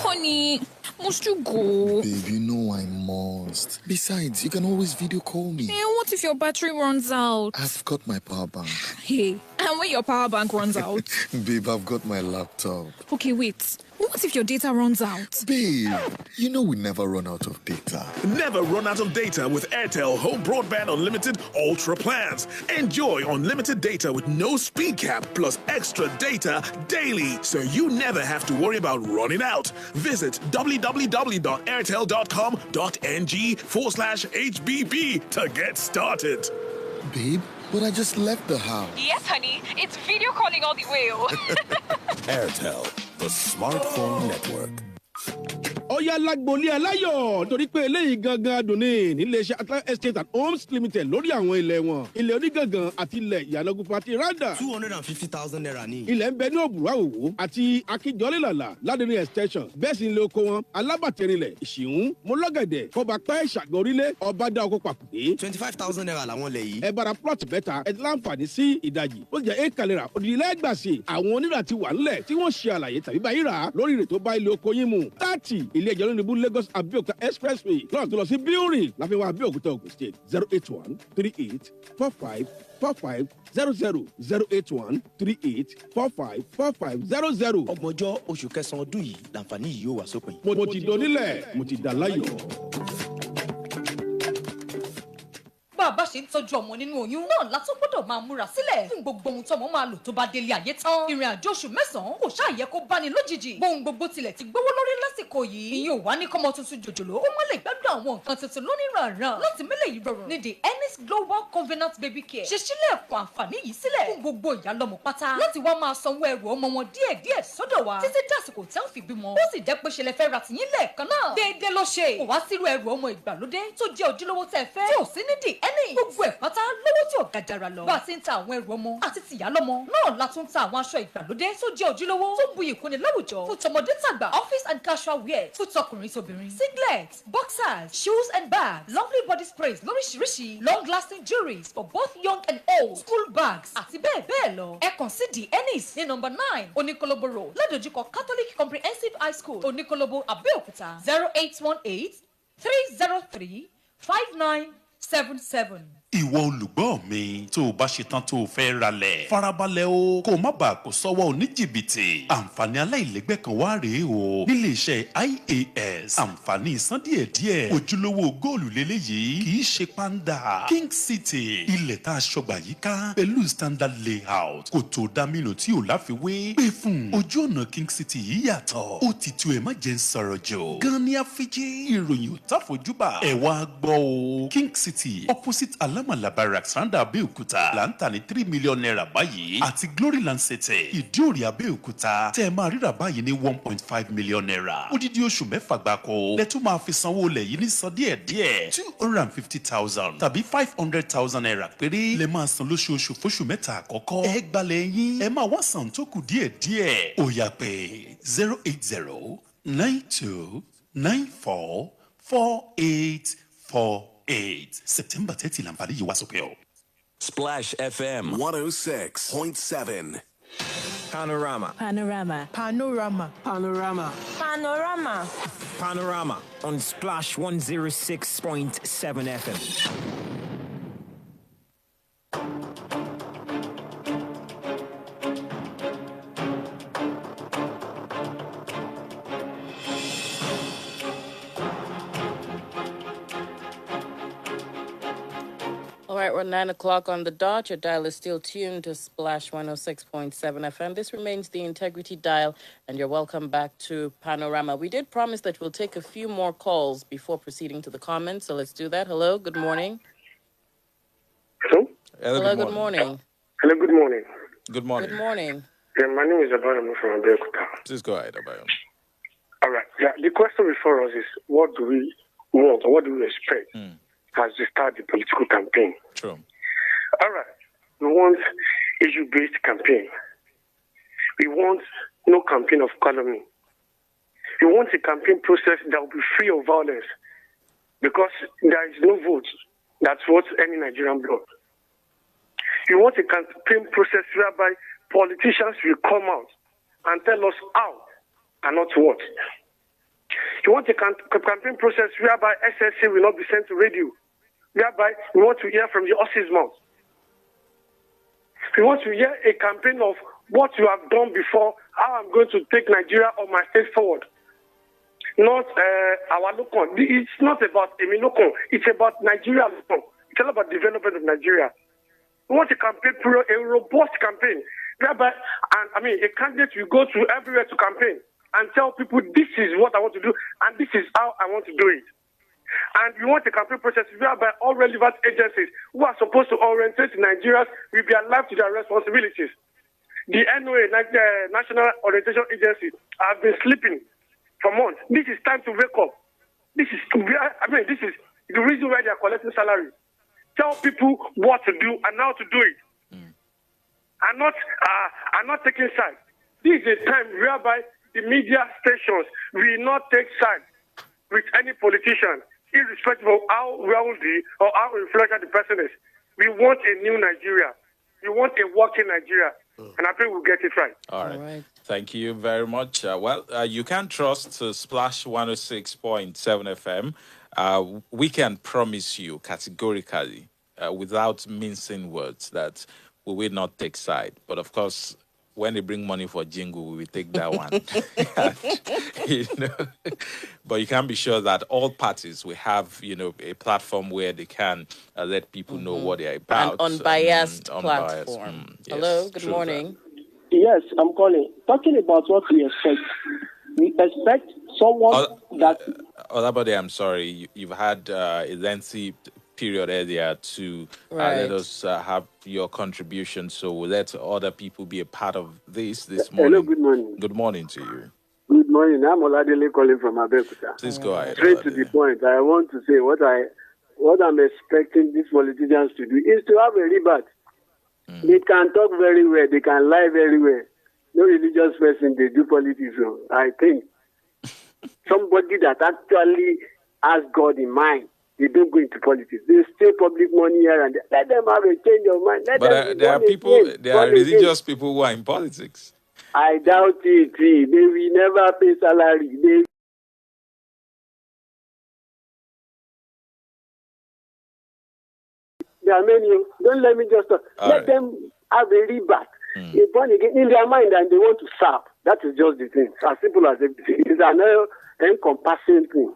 Honey, must you go? Babe, you know I must. Besides, you can always video call me. Hey, what if your battery runs out? I've got my power bank. Hey, and when your power bank runs out? Babe, I've got my laptop. Okay, wait. What if your data runs out? Babe, you know we never run out of data. Never run out of data with Airtel Home Broadband Unlimited Ultra plans. Enjoy unlimited data with no speed cap plus extra data daily, so you never have to worry about running out. Visit www.airtel.com.ng/HBB to get started. Babe, but I just left the house. Yes, honey. It's video calling all the way. Airtel, the smartphone network. Ọ̀yá lágbóolé aláyọ̀ torí pé eléyìí gangan dùn ní níléeṣẹ́ Atlantic Estate and Homes Limited lórí àwọn ilẹ̀ wọn. Ilẹ̀ onígangan àti ilẹ̀ ìyànàgún pati rádà. 250,000 naira ní. Ilẹ̀ ń bẹ ní òbúrò àwòwò àti akíjọ́lélàlà ládìrín extension. Bẹ́ẹ̀ sì ń lo oko wọn alábàtẹ̀rinlẹ̀ ìṣìhún mọ́lọ́gẹ̀dẹ̀ kọba pẹ́ ìṣàgbọ̀ orílẹ̀ ọba dá oko pàkúté. 25,000 naira làwọn lẹ̀ yìí. Ẹ bára plot mẹ́ta ẹ láǹfààní sí ìdajì. Ó jẹ́ ékalẹ̀rà òdìlẹ́gbàsì àwọn onírà ti wà ńlẹ̀ tí wọ́n ṣe àlàyé tàbí báyìí rà lórí ìrè tó bá ilé oko yín mu. 30 ilé ẹjọ́ lónìí bú Lagos Abẹ́òkúta expressway lọ́nà tó lọ sí bíórì láfihàn Abẹ́òkúta Ògùn state 08138454500 08138454500. ọgbọ̀njọ́ oṣù kẹsàn-án ọdún yìí làǹfààní yìí yóò wá sópin. mo ti dọ̀nílẹ̀ mo ti dà láyọ̀. bá ṣe ń tọ́jú ọmọ nínú oyún náà la tún gbọ́dọ̀ máa múra sílẹ̀ fún gbogbo ohun tọ́mọ máa lò tó bá délé ayé tán. ìrìn àjò oṣù mẹ́sàn-án kò ṣàyẹ kó báni lójijì. bóun gbogbo tilẹ̀ ti gbówó lórí lásìkò yìí. ìyẹn ò wá ní kọ́mọ tuntun jòjòló ó má lè gbádùn àwọn nǹkan tuntun lóníranran. láti mílẹ̀ yìí rọrùn ní the Ennis Global Covenant Baby Care ṣe sílẹ̀ ẹ̀kọ́ àǹfààní yìí sílẹ̀ fún gbogbo ìyálọ́mọ pátá láti wá máa sanwó ẹrù ọmọ wọn díẹ̀díẹ̀ sọ́dọ̀ wa títí dásìkò tẹ́ ò fi bímọ. ó sì jẹ́ pé ṣe lẹ fẹ́ ra tìyín lẹ́ẹ̀kan náà. déédéé ló ṣe. kò wá sírú ẹrù ọmọ ìgbàlódé tó jẹ́ ojúlówó tẹ́ fẹ́ tí ò sí ní the Ennis. gbogbo ẹ̀ pátá lówó tí ò ga jara lọ. bá a ti ń ta àwọn ẹrù ọmọ àti tìyálọ́mọ náà la tún ta àwọn aṣọ ìgbàlódé tó jẹ́ ojúlówó tó buyì kúnni láwùjọ fún tọmọdé tàgbà office and casual wear fún tọkùnrin tóbìnrin singlets boxers shoes and bags lovely body sprays lóríṣiríṣi long lasting jewelries for both young and old school bags àti bẹ́ẹ̀ bẹ́ẹ̀ lọ. ẹ kàn sí the Ennis ní number 9 Oníkólóbó road ládojúkọ Catholic Comprehensive High School Oníkólóbó Abẹ́òkúta 0818-303-5977. ìwọ olùgbọ́ mi tó o bá ṣetán tó o fẹ́ ralẹ̀ farabalẹ̀ o kó o má bàa kó sọ́wọ́ oníjìbìtì àǹfààní aláìlẹ́gbẹ́ kan wá rèé o nílé iṣẹ́ IAS àǹfààní san díẹ̀díẹ̀ ojúlówó góòlù lélẹ́yìí kì í ṣe pàǹdà King City ilẹ̀ tá a ṣọgbà yìí ká pẹ̀lú standard layout kò tó dámínú tí ò láfiwé pé fún ojú ọ̀nà King City yìí yàtọ̀ ó ti tu ẹ̀ má jẹ́ ń sọ̀rọ̀ jù gan ni àfijì ìròyìn ò táfojúbà ẹ̀ wá gbọ́ o King City opposite Alamala Barracks Randa Abẹ́òkúta là ń tà ní 3 million naira báyìí àti Glory Land City Ìdí-Òrì Abẹ́òkúta tẹ́ ẹ máa ríra báyìí ní 1.5 million naira odidi oṣù mẹ́fà gbáko lẹ́tún máa fi sanwó lẹ̀ yìí ní san díẹ̀díẹ̀ 250,000 tàbí 500,000 naira péré lẹ́ máa san lóṣooṣù fóṣù mẹ́ta àkọ́kọ́ ẹ gbalẹ̀ yín ẹ máa wá san tó kù díẹ̀díẹ̀ ó yá pé 08092944848 September 30 làǹfààní yìí wá sókè o. Splash FM 106.7. Panorama. Panorama. Panorama. Panorama. Panorama. Panorama on Splash 106.7 FM. All right, we're 9 o'clock on the dot. Your dial is still tuned to Splash 106.7 FM. This remains the integrity dial, and you're welcome back to Panorama. We did promise that we'll take a few more calls before proceeding to the comments, so let's do that. Hello, good morning. Hello? Hello, good morning. Hello, good morning. Good morning. Good morning. Yeah, my name is Abayam from Abẹ́òkúta. Please go ahead, Abayam. All right. Yeah, the question before us is, what do we want or what do we expect as we start the political campaign? True. All right. We want issue-based campaign. We want no campaign of calumny. We want a campaign process that will be free of violence because there is no vote that's worth any Nigerian blood. We want a campaign process whereby politicians will come out and tell us how and not what. You want a campaign process whereby SSC will not be sent to radio, whereby we want to hear from the horse's mouth. We want to hear a campaign of what you have done before, how I'm going to take Nigeria or my state forward. Not our local. It's not about Emi local. It's about Nigeria local. It's all about development of Nigeria. We want a campaign, a robust campaign, whereby, a candidate will go to everywhere to campaign and tell people this is what I want to do and this is how I want to do it. And we want a campaign process whereby all relevant agencies who are supposed to orientate Nigerians will be alive to their responsibilities. The NOA, the National Orientation Agency, have been sleeping for months. This is time to wake up. This is the reason why they are collecting salary. Tell people what to do and how to do it. And not taking sides. This is a time whereby the media stations will not take sides with any politician, irrespective of how wealthy or how influential the person is. We want a new Nigeria. We want a working Nigeria. And I think we'll get it right. All right. Thank you very much. You can trust Splash 106.7 FM. We can promise you categorically, without mincing words, that we will not take side. But of course, when they bring money for jingle, we will take that one. But you can be sure that all parties will have, a platform where they can let people know what they are about. An unbiased platform. Yes, hello, good morning. Yes, I'm calling. Talking about what we expect. We expect someone that... Olabode, I'm sorry. You've had a lengthy period earlier to let us have your contribution. So we'll let other people be a part of this morning. Hello, good morning. Good morning to you. Good morning. I'm Oladele calling from Abeokuta. Please go ahead. Straight to the point. I want to say what I'm expecting these politicians to do is to have a rebate. They can talk very well. They can lie very well. No religious person, they do politics. So I think somebody that actually has God in mind, they don't go into politics. They steal public money here and there. Let them have a change of mind. There are religious people who are in politics. I doubt it. They will never pay salary. There are many. Don't let me just talk. Let them have a rebate. They born again in their mind and they want to serve. That is just the thing. As simple as it is. It's an encompassing thing.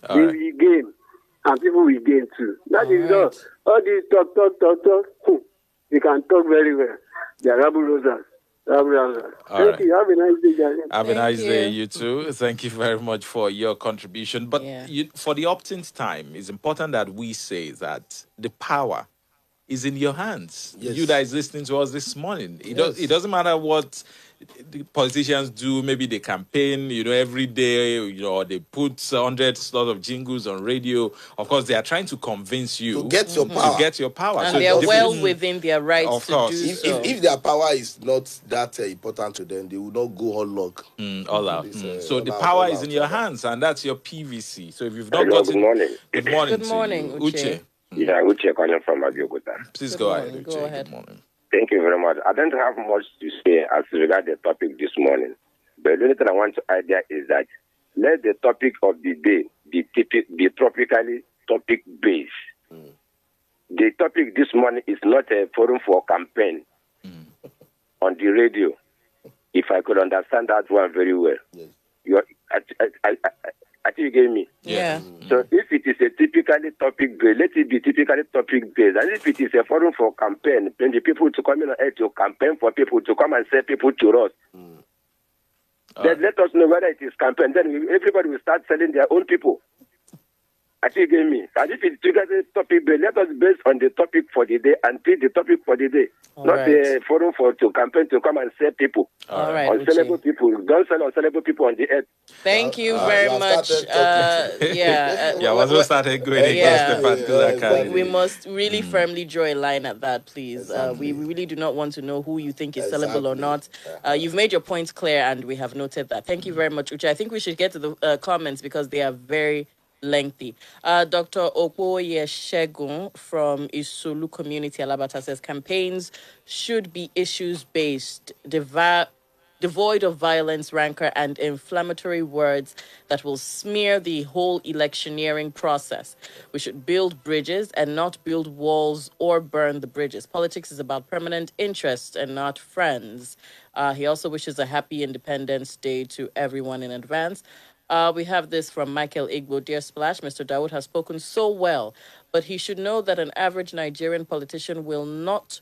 They will gain. And people will gain too. That is all this talk. They can talk very well. They are rabble rousers. Thank you. Have a nice day, guys. Have a nice day, you too. Thank you very much for your contribution. But for the opt-in time, it's important that we say that the power is in your hands. Yes. You guys listening to us this morning. It doesn't matter what the politicians do. Maybe they campaign, every day, they put hundreds of jingles on radio. Of course, they are trying to convince you to get your power. To get your power. And so they are well within their rights to do so. If their power is not that important to them, they will not go all log. All out. So the power is in your hands, and that's your PVC. So if you've not Hello, gotten... Good morning. Good morning. Good morning, Uche. Yeah, Uche calling from Abeokuta. Please go ahead, Uche. Go ahead. Good morning. Thank you very much. I don't have much to say as regards the topic this morning. But the only thing I want to add there is that let the topic of the day be tropically topic-based. The topic this morning is not a forum for campaign on the radio. If I could understand that one very well. Yes. I think you gave me. Yeah. So if it is a typically topic-based, let it be typically topic-based. And if it is a forum for campaign, then the people to come in to campaign for people to come and sell people to us. Then let us know whether it is campaign. Then everybody will start selling their own people. I think you get me. And if it's triggered a topic, but let us base on the topic for the day and pick the topic for the day. Not a forum to campaign to come and sell people. All right, unsellable people. Don't sell unsellable people on the earth. Thank you very much. Once we started going against the particular candidate. We must really firmly draw a line at that, please. We really do not want to know who you think is sellable or not. You've made your points clear, and we have noted that. Thank you very much, Uche. I think we should get to the comments because they are very lengthy. Dr. Okwoye Shegun from Isolu Community Alabata says campaigns should be issues-based, devoid of violence, rancor, and inflammatory words that will smear the whole electioneering process. We should build bridges and not build walls or burn the bridges. Politics is about permanent interest and not friends. He also wishes a happy Independence Day to everyone in advance. We have this from Michael Igbo. Dear Splash, Mr. Daud has spoken so well, but he should know that an average Nigerian politician will not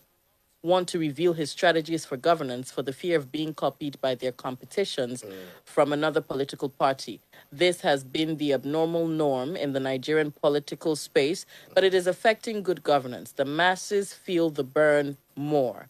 want to reveal his strategies for governance for the fear of being copied by their competitions from another political party. This has been the abnormal norm in the Nigerian political space, but it is affecting good governance. The masses feel the burn more.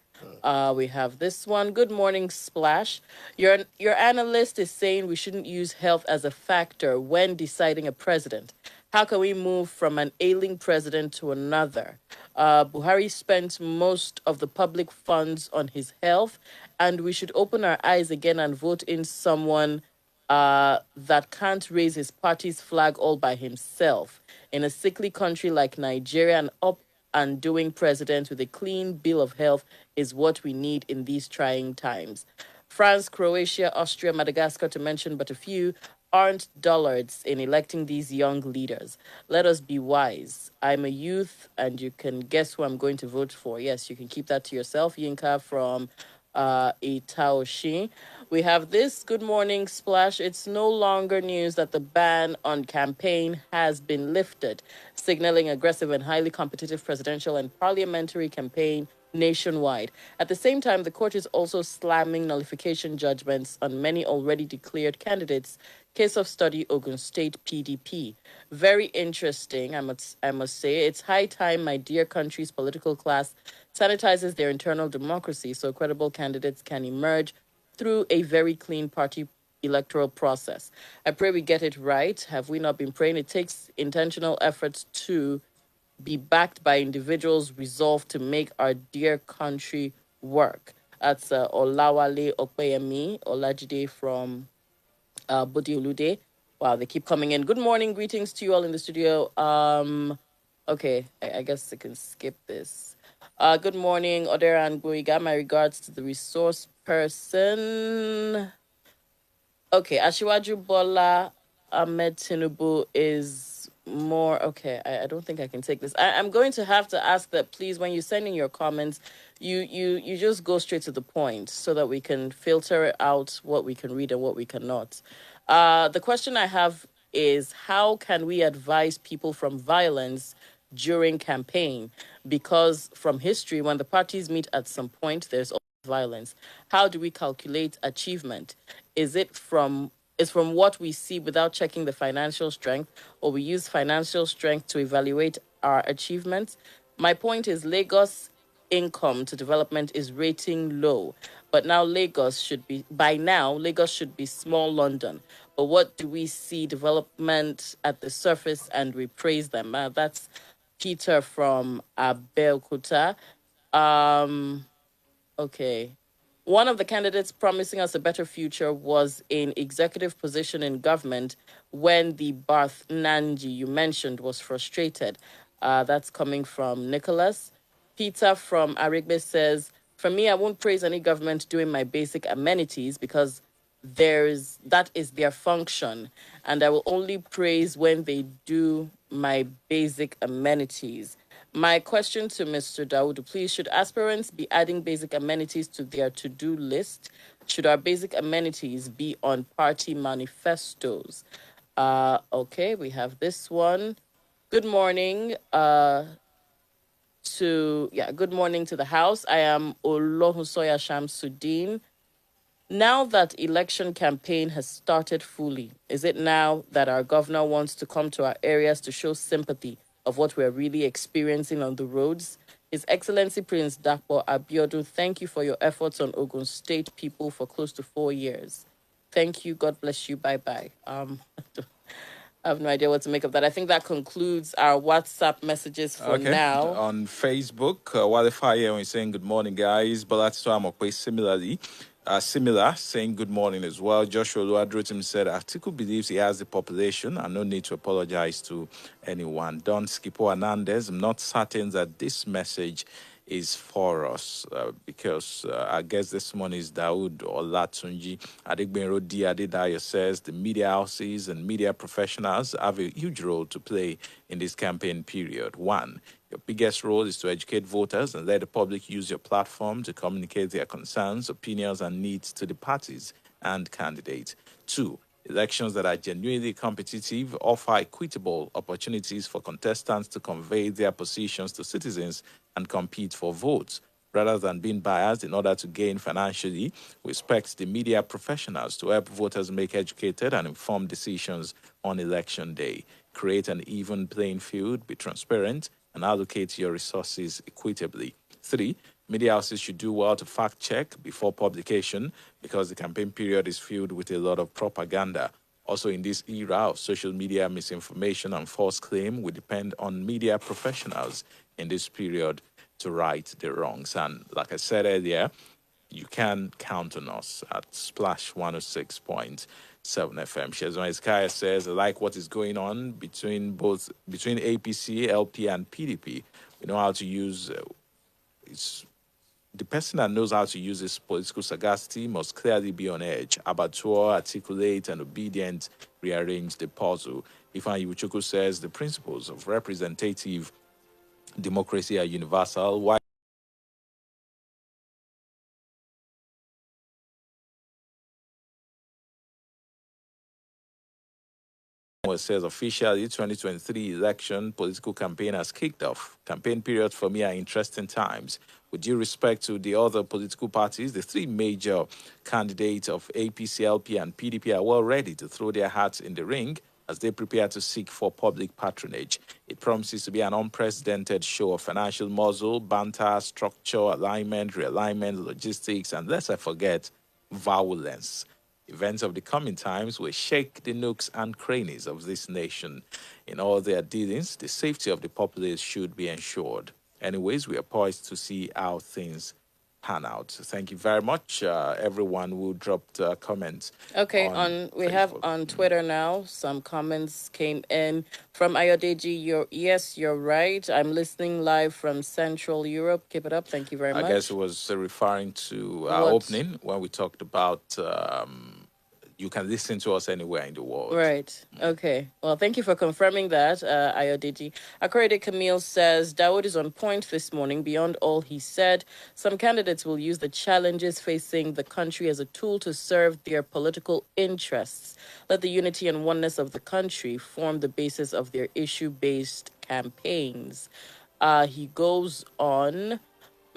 We have this one. Good morning, Splash. Your analyst is saying we shouldn't use health as a factor when deciding a president. How can we move from an ailing president to another? Buhari spent most of the public funds on his health, and we should open our eyes again and vote in someone that can't raise his party's flag all by himself. In a sickly country like Nigeria, an up and doing president with a clean bill of health is what we need in these trying times. France, Croatia, Austria, Madagascar, to mention but a few, aren't dullards in electing these young leaders. Let us be wise. I'm a youth, and you can guess who I'm going to vote for. Yes, you can keep that to yourself. Yinka from Itaoshi. We have this. Good morning, Splash. It's no longer news that the ban on campaign has been lifted, signaling aggressive and highly competitive presidential and parliamentary campaign nationwide. At the same time, the court is also slamming nullification judgments on many already declared candidates. Case of study, Ogun State PDP. Very interesting, I must say. It's high time my dear country's political class sanitizes their internal democracy so credible candidates can emerge through a very clean party electoral process. I pray we get it right. Have we not been praying? It takes intentional efforts to be backed by individuals resolved to make our dear country work. That's Olawale Okpeyemi Olajide from Bodi Olude. Wow, they keep coming in. Good morning, greetings to you all in the studio. Okay, I guess I can skip this. Good morning, Odera and Boiga. My regards to the resource person. Okay, Ashiwaju Bola Ahmed Tinubu is more... Okay, I don't think I can take this. I'm going to have to ask that, please, when you send in your comments, you just go straight to the point so that we can filter out what we can read and what we cannot. The question I have is, how can we advise people from violence during campaign? Because from history, when the parties meet at some point, there's always violence. How do we calculate achievement? Is from what we see without checking the financial strength, or we use financial strength to evaluate our achievements? My point is, Lagos income to development is rating low, but now Lagos should be small London. But what do we see development at the surface, and we praise them? That's Peter from Abeokuta. Okay. One of the candidates promising us a better future was in executive position in government when the Barth Nanji you mentioned was frustrated. That's coming from Nicholas. Peter from Arigbe says, for me, I won't praise any government doing my basic amenities because that is their function. And I will only praise when they do my basic amenities. My question to Mr. Daud, please, should aspirants be adding basic amenities to their to-do list? Should our basic amenities be on party manifestos? Okay, we have this one. Good morning. Good morning to the house. I am Olohusoya Shamsuddin. Now that election campaign has started fully, is it now that our governor wants to come to our areas to show sympathy of what we're really experiencing on the roads? His Excellency Prince Dapo Abiodun, thank you for your efforts on Ogun State people for close to 4 years. Thank you. God bless you. Bye-bye. I have no idea what to make of that. I think that concludes our WhatsApp messages for now. On Facebook, Wale is saying good morning, guys. Balatiso similar, saying good morning as well. Joshua Luadrotim said, Atiku believes he has the population and no need to apologize to anyone. Don Skipo Hernandez, I'm not certain that this message is for us because I guess this one is Daud Olatunji. Adigbenro D. Adedayo says the media houses and media professionals have a huge role to play in this campaign period. One, your biggest role is to educate voters and let the public use your platform to communicate their concerns, opinions, and needs to the parties and candidates. Two, elections that are genuinely competitive offer equitable opportunities for contestants to convey their positions to citizens and compete for votes. Rather than being biased in order to gain financially, we expect the media professionals to help voters make educated and informed decisions on election day. Create an even playing field, be transparent, and allocate your resources equitably. Three, media houses should do well to fact check before publication because the campaign period is filled with a lot of propaganda. Also, in this era of social media misinformation and false claim, we depend on media professionals in this period to right the wrongs. And like I said earlier, you can count on us at Splash 106.7 FM. Shezwan Iskaya says, I like what is going on between APC, LP, and PDP. We know how to use the person that knows how to use his political sagacity must clearly be on edge, abattoir, articulate, and obedient, rearrange the puzzle. Ifan Iwuchukwu says the principles of representative democracy are universal. Why it says officially 2023 election political campaign has kicked off. Campaign periods for me are interesting times. With due respect to the other political parties, the three major candidates of APC, LP, and PDP are well ready to throw their hats in the ring as they prepare to seek for public patronage. It promises to be an unprecedented show of financial muscle, banter, structure, alignment, realignment, logistics, and let's not forget, violence. Events of the coming times will shake the nooks and crannies of this nation. In all their dealings, the safety of the populace should be ensured. Anyways, we are poised to see how things pan out. So thank you very much, everyone who dropped comments. Okay, we have on Twitter now, some comments came in from Ayodeji. You're right. I'm listening live from Central Europe. Keep it up. Thank you very much. I guess it was referring to our opening when we talked about you can listen to us anywhere in the world. Right. Okay. Well, thank you for confirming that, Ayodeji. Akorede Camille says, Dawood is on point this morning. Beyond all he said, some candidates will use the challenges facing the country as a tool to serve their political interests. Let the unity and oneness of the country form the basis of their issue-based campaigns. He goes on.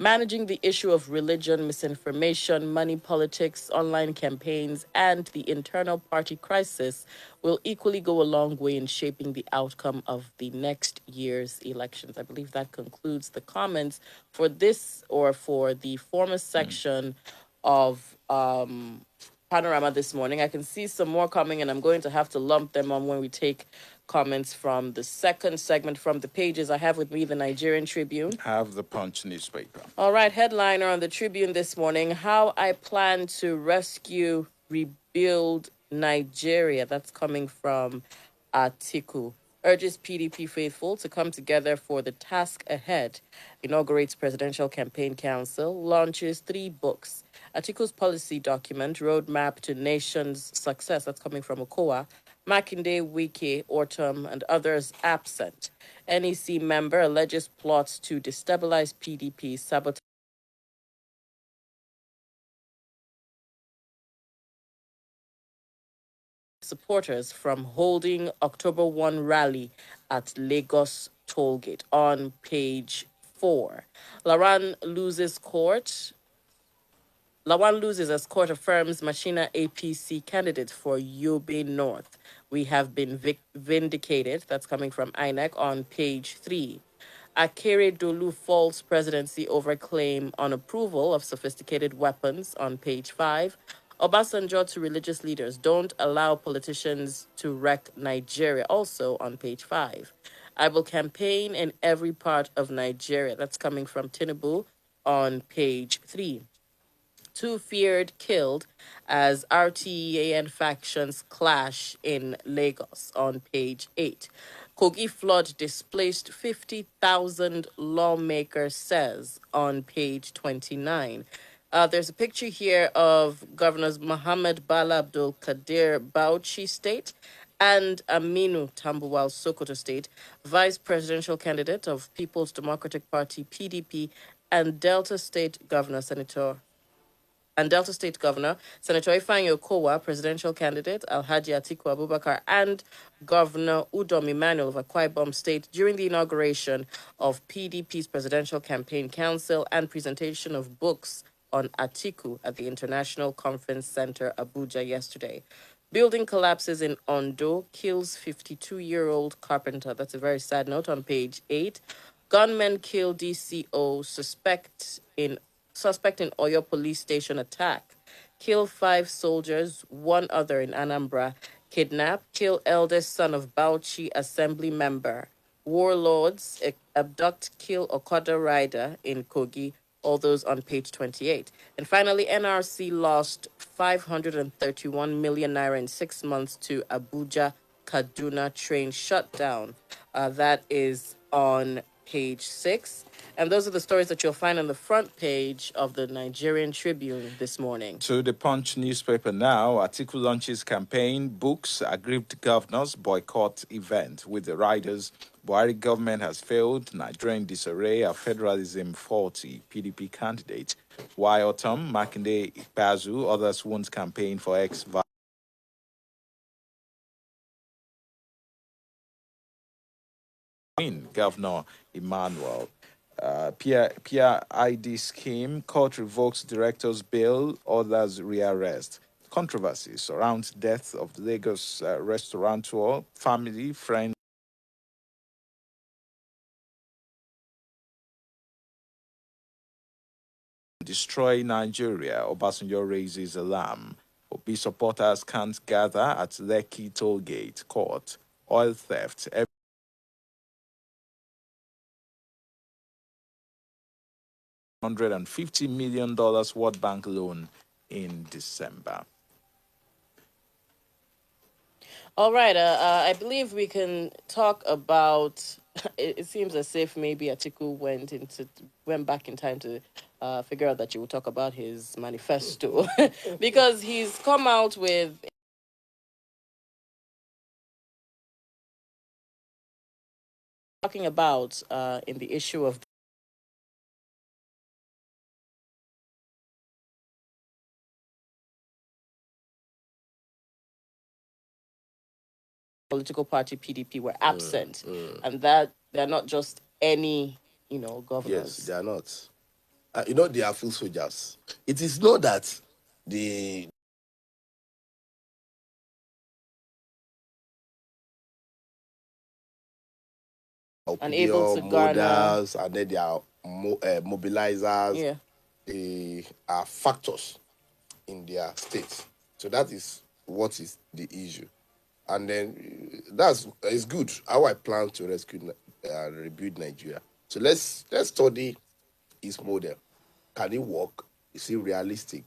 Managing the issue of religion, misinformation, money politics, online campaigns, and the internal party crisis will equally go a long way in shaping the outcome of the next year's elections. I believe that concludes the comments for this or for the former section of Panorama this morning. I can see some more coming, and I'm going to have to lump them on when we take comments from the second segment from the pages. I have with me the Nigerian Tribune. I have the Punch newspaper. All right, headliner on the Tribune this morning, how I plan to rescue, rebuild Nigeria. That's coming from Atiku. Urges PDP faithful to come together for the task ahead. Inaugurates Presidential Campaign Council. Launches 3 books. Atiku's policy document, Roadmap to Nation's Success. That's coming from Okowa. Makinde, Wike, Ortum, and others absent. NEC member alleges plots to destabilize PDP, sabotage supporters from holding October 1 rally at Lagos Tollgate on page 4. Laran loses court. Lawan loses as court affirms Machina APC candidate for Yobe North. We have been vindicated. That's coming from INEC on page 3. Akere Dolu false presidency over claim on approval of sophisticated weapons on page 5. Obasanjo to religious leaders, don't allow politicians to wreck Nigeria, also on page 5. I will campaign in every part of Nigeria. That's coming from Tinubu on page 3. 2 feared killed as RTEAN factions clash in Lagos on page 8. Kogi flood displaced 50,000 lawmakers, says on page 29. There's a picture here of Governors Mohammed Bala Abdul Kadir Bauchi State and Aminu Tambuwal Sokoto State, vice presidential candidate of People's Democratic Party PDP, and Delta State Governor Senator Ifeanyi Okowa, presidential candidate, Alhaji Atiku Abubakar, and Governor Udom Emmanuel of Akwa Ibom State during the inauguration of PDP's Presidential Campaign Council and presentation of books on Atiku at the International Conference Center, Abuja, yesterday. Building collapses in Ondo, kills 52-year-old carpenter. That's a very sad note on page 8. Gunmen kill DCO, suspect in Oyo police station attack. Kill 5 soldiers, 1 other in Anambra. Kidnap, kill eldest son of Bauchi assembly member. Warlords abduct, kill Okada rider in Kogi. All those on page 28. And finally, NRC lost 531 million naira in 6 months to Abuja Kaduna train shutdown. That is on page 6. And those are the stories that you'll find on the front page of the Nigerian Tribune this morning. To the Punch newspaper now, Atiku launches campaign, books, aggrieved governors, boycott event with the riders. Buhari government has failed, Nigerian disarray, a federalism 40, PDP candidate. Why autumn, Makinde Ikpeazu, others won't campaign for ex-vice. Governor Emmanuel. PID scheme, court revokes director's bail, others rearrest. Controversy surrounds death of the Lagos restaurateur, family, friends. Destroy Nigeria, Obasanjo raises alarm. Obi supporters can't gather at Lekki toll gate, court. Oil theft. $150 million World Bank loan in December. All right, I believe we can talk about. It seems as if maybe Atiku went back in time to figure out that you would talk about his manifesto because he's come out with. Talking about in the issue of political party PDP were absent, and that they're not just any, governors. Yes, they are not. They are full soldiers. It is not that the unable to garner, and then they are mobilizers. Yeah. They are factors in their state. So that is what is the issue. And then it's good how I plan to rescue and rebuild Nigeria. So let's study his model. Can it work? Is it realistic?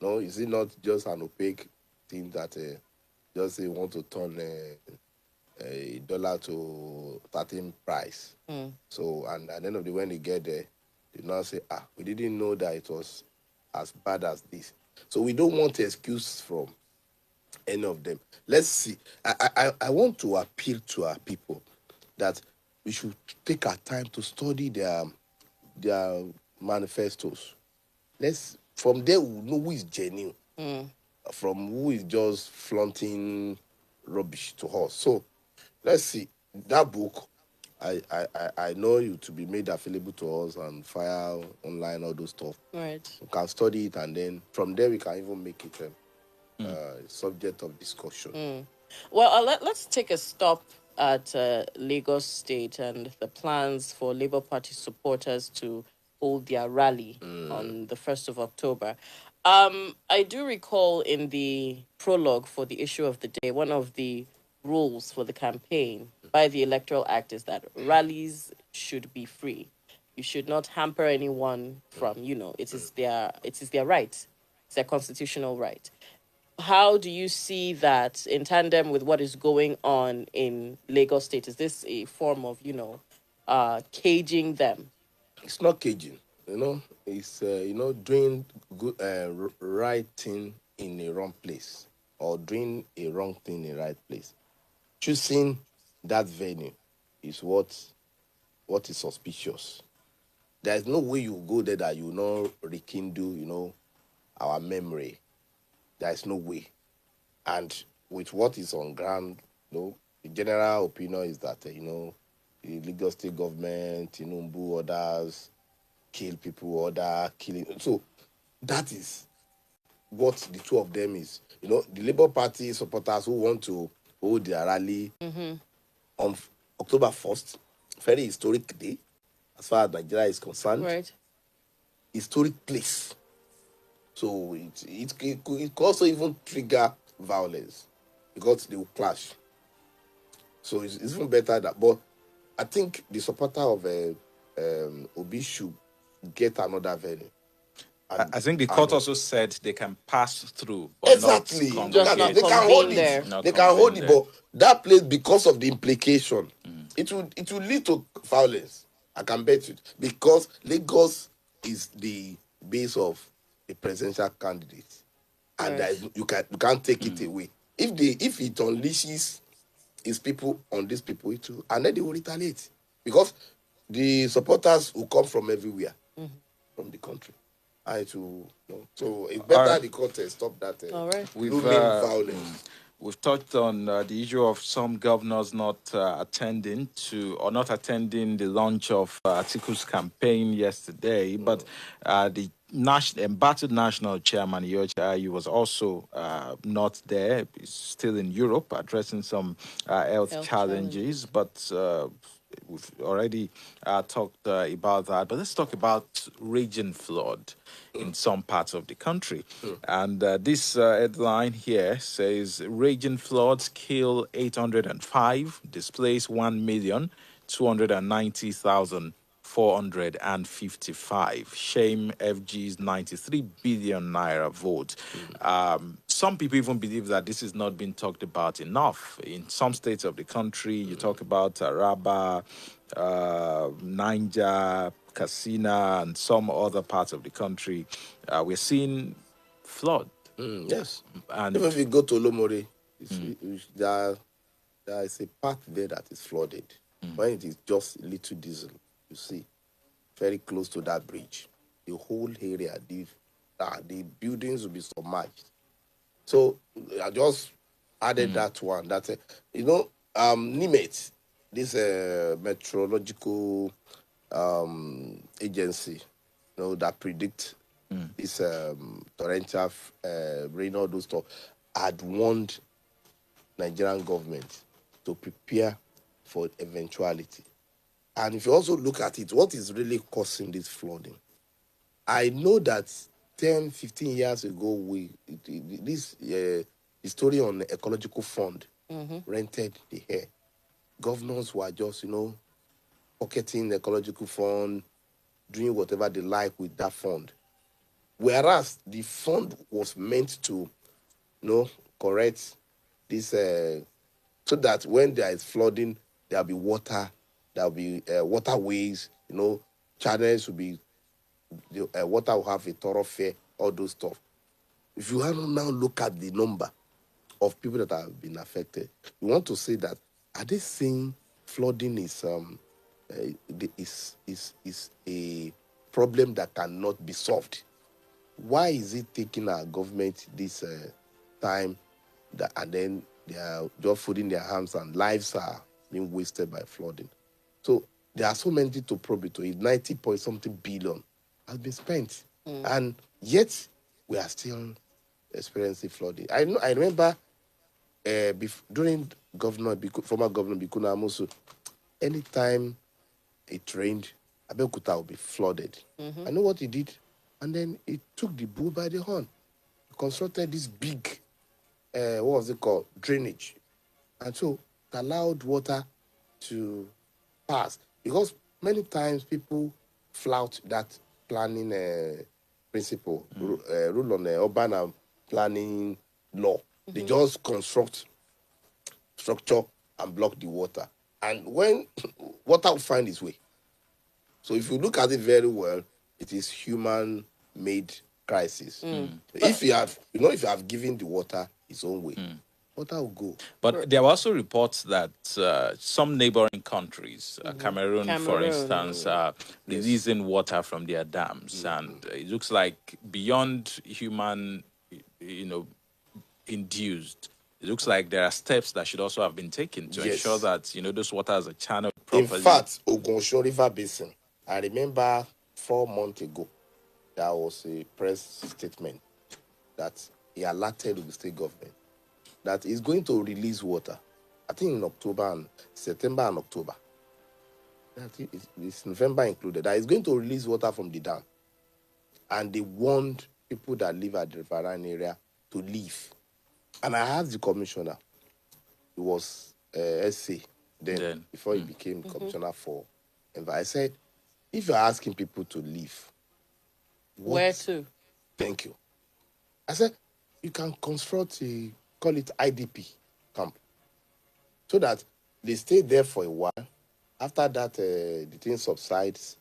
No, is it not just an opaque thing that just they want to turn a dollar to 13 price? So, and at the end of the day, when they get there, they now say, we didn't know that it was as bad as this. So we don't want excuse from any of them. Let's see. I want to appeal to our people that we should take our time to study their manifestos. From there we'll know who is genuine from who is just flaunting rubbish to us. So let's see. That book I know you to be made available to us and fire online, all those stuff. Right. We can study it, and then from there we can even make it subject of discussion. Well, let's take a stop at Lagos State and the plans for Labour Party supporters to hold their rally on the 1st of October. I do recall in the prologue for the issue of the day, one of the rules for the campaign by the Electoral Act is that rallies should be free. You should not hamper anyone from, it is their right. It's their constitutional right. How do you see that in tandem with what is going on in Lagos State? Is this a form of, caging them? It's not caging, It's doing good, right thing in a wrong place, or doing a wrong thing in the right place. Choosing that venue is what is suspicious. There is no way you go there that you know rekindle, our memory. There is no way. And with what is on ground, the general opinion is that, the Lagos State government, Tinubu, others kill people, other killing. So that is what the two of them is. The Labour Party supporters who want to hold their rally on October 1st, very historic day, as far as Nigeria is concerned. Right. Historic place. So it could also even trigger violence because they will clash. So it's even better that. But I think the supporter of Obi should get another venue. I think the court also said they can pass through, but exactly. not They can hold there. it. They can hold it, but that place, because of the implication, it will lead to violence. I can bet you, because Lagos is the base of a presidential candidate, and you can't take it away. If it unleashes its people on these people, and then they will retaliate, because the supporters will come from everywhere, from the country. So it's better the court stop that looming violence. We've touched on the issue of some governors not attending the launch of Atiku's campaign yesterday, but the embattled national chairman Yochi was also not there. He's still in Europe addressing some health challenges, but we've already talked about that. But let's talk about region flood in some parts of the country. And this headline here says, region floods kill 805, displace 1,290,455. Shame FG's 93 billion naira vote. Some people even believe that this is not being talked about enough. In some states of the country, you talk about Taraba, Niger, Katsina, and some other parts of the country, we're seeing flood. Yes. And even if you go to Olomore, there is a part there that is flooded. When it is just a little diesel, you see, very close to that bridge, the whole area, the buildings will be submerged. So I just added that one. That's NIMET, this meteorological agency, that predict this torrential rain, all those stuff, had warned Nigerian government to prepare for eventuality. And if you also look at it, what is really causing this flooding? I know that 10, 15 years ago, the story on the ecological fund rented the air. Governors were just, pocketing the ecological fund, doing whatever they like with that fund. Whereas the fund was meant to, correct this, so that when there is flooding, there'll be water, there'll be waterways, channels will be, the water will have a thoroughfare, all those stuff. If you have now look at the number of people that have been affected, you want to say that, are they saying flooding is a problem that cannot be solved? Why is it taking our government this time and then they are just folding their hands and lives are being wasted by flooding? So there are so many things to probe into it. 90 point something billion has been spent. And yet we are still experiencing flooding. I remember during former Governor Bikuna Amosu, anytime it rained, Abeokuta would be flooded. I know what he did. And then he took the bull by the horn. He constructed this big, what was it called? Drainage. And so it allowed water to pass. Because many times people flout that planning principle, rule on urban planning law. They just construct structure and block the water. And when water will find its way. So if you look at it very well, it is human-made crisis. If you have given the water its own way, water will go. But there are also reports that some neighboring countries, Cameroon, for instance, are releasing water from their dams, and it looks like beyond human, induced. It looks like there are steps that should also have been taken to ensure that those waters are channeled properly. In fact, Ogunshon River Basin, I remember 4 months ago, there was a press statement that he alerted the state government that he's going to release water. I think in September and October. I think it's November included. That he's going to release water from the dam. And they warned people that live at the riverine area to leave. And I asked the commissioner, he was SC then before he became commissioner for environment. I said, if you're asking people to leave, where to? Thank you. I said, you can construct call it IDP camp, so that they stay there for a while. After that, the thing subsides.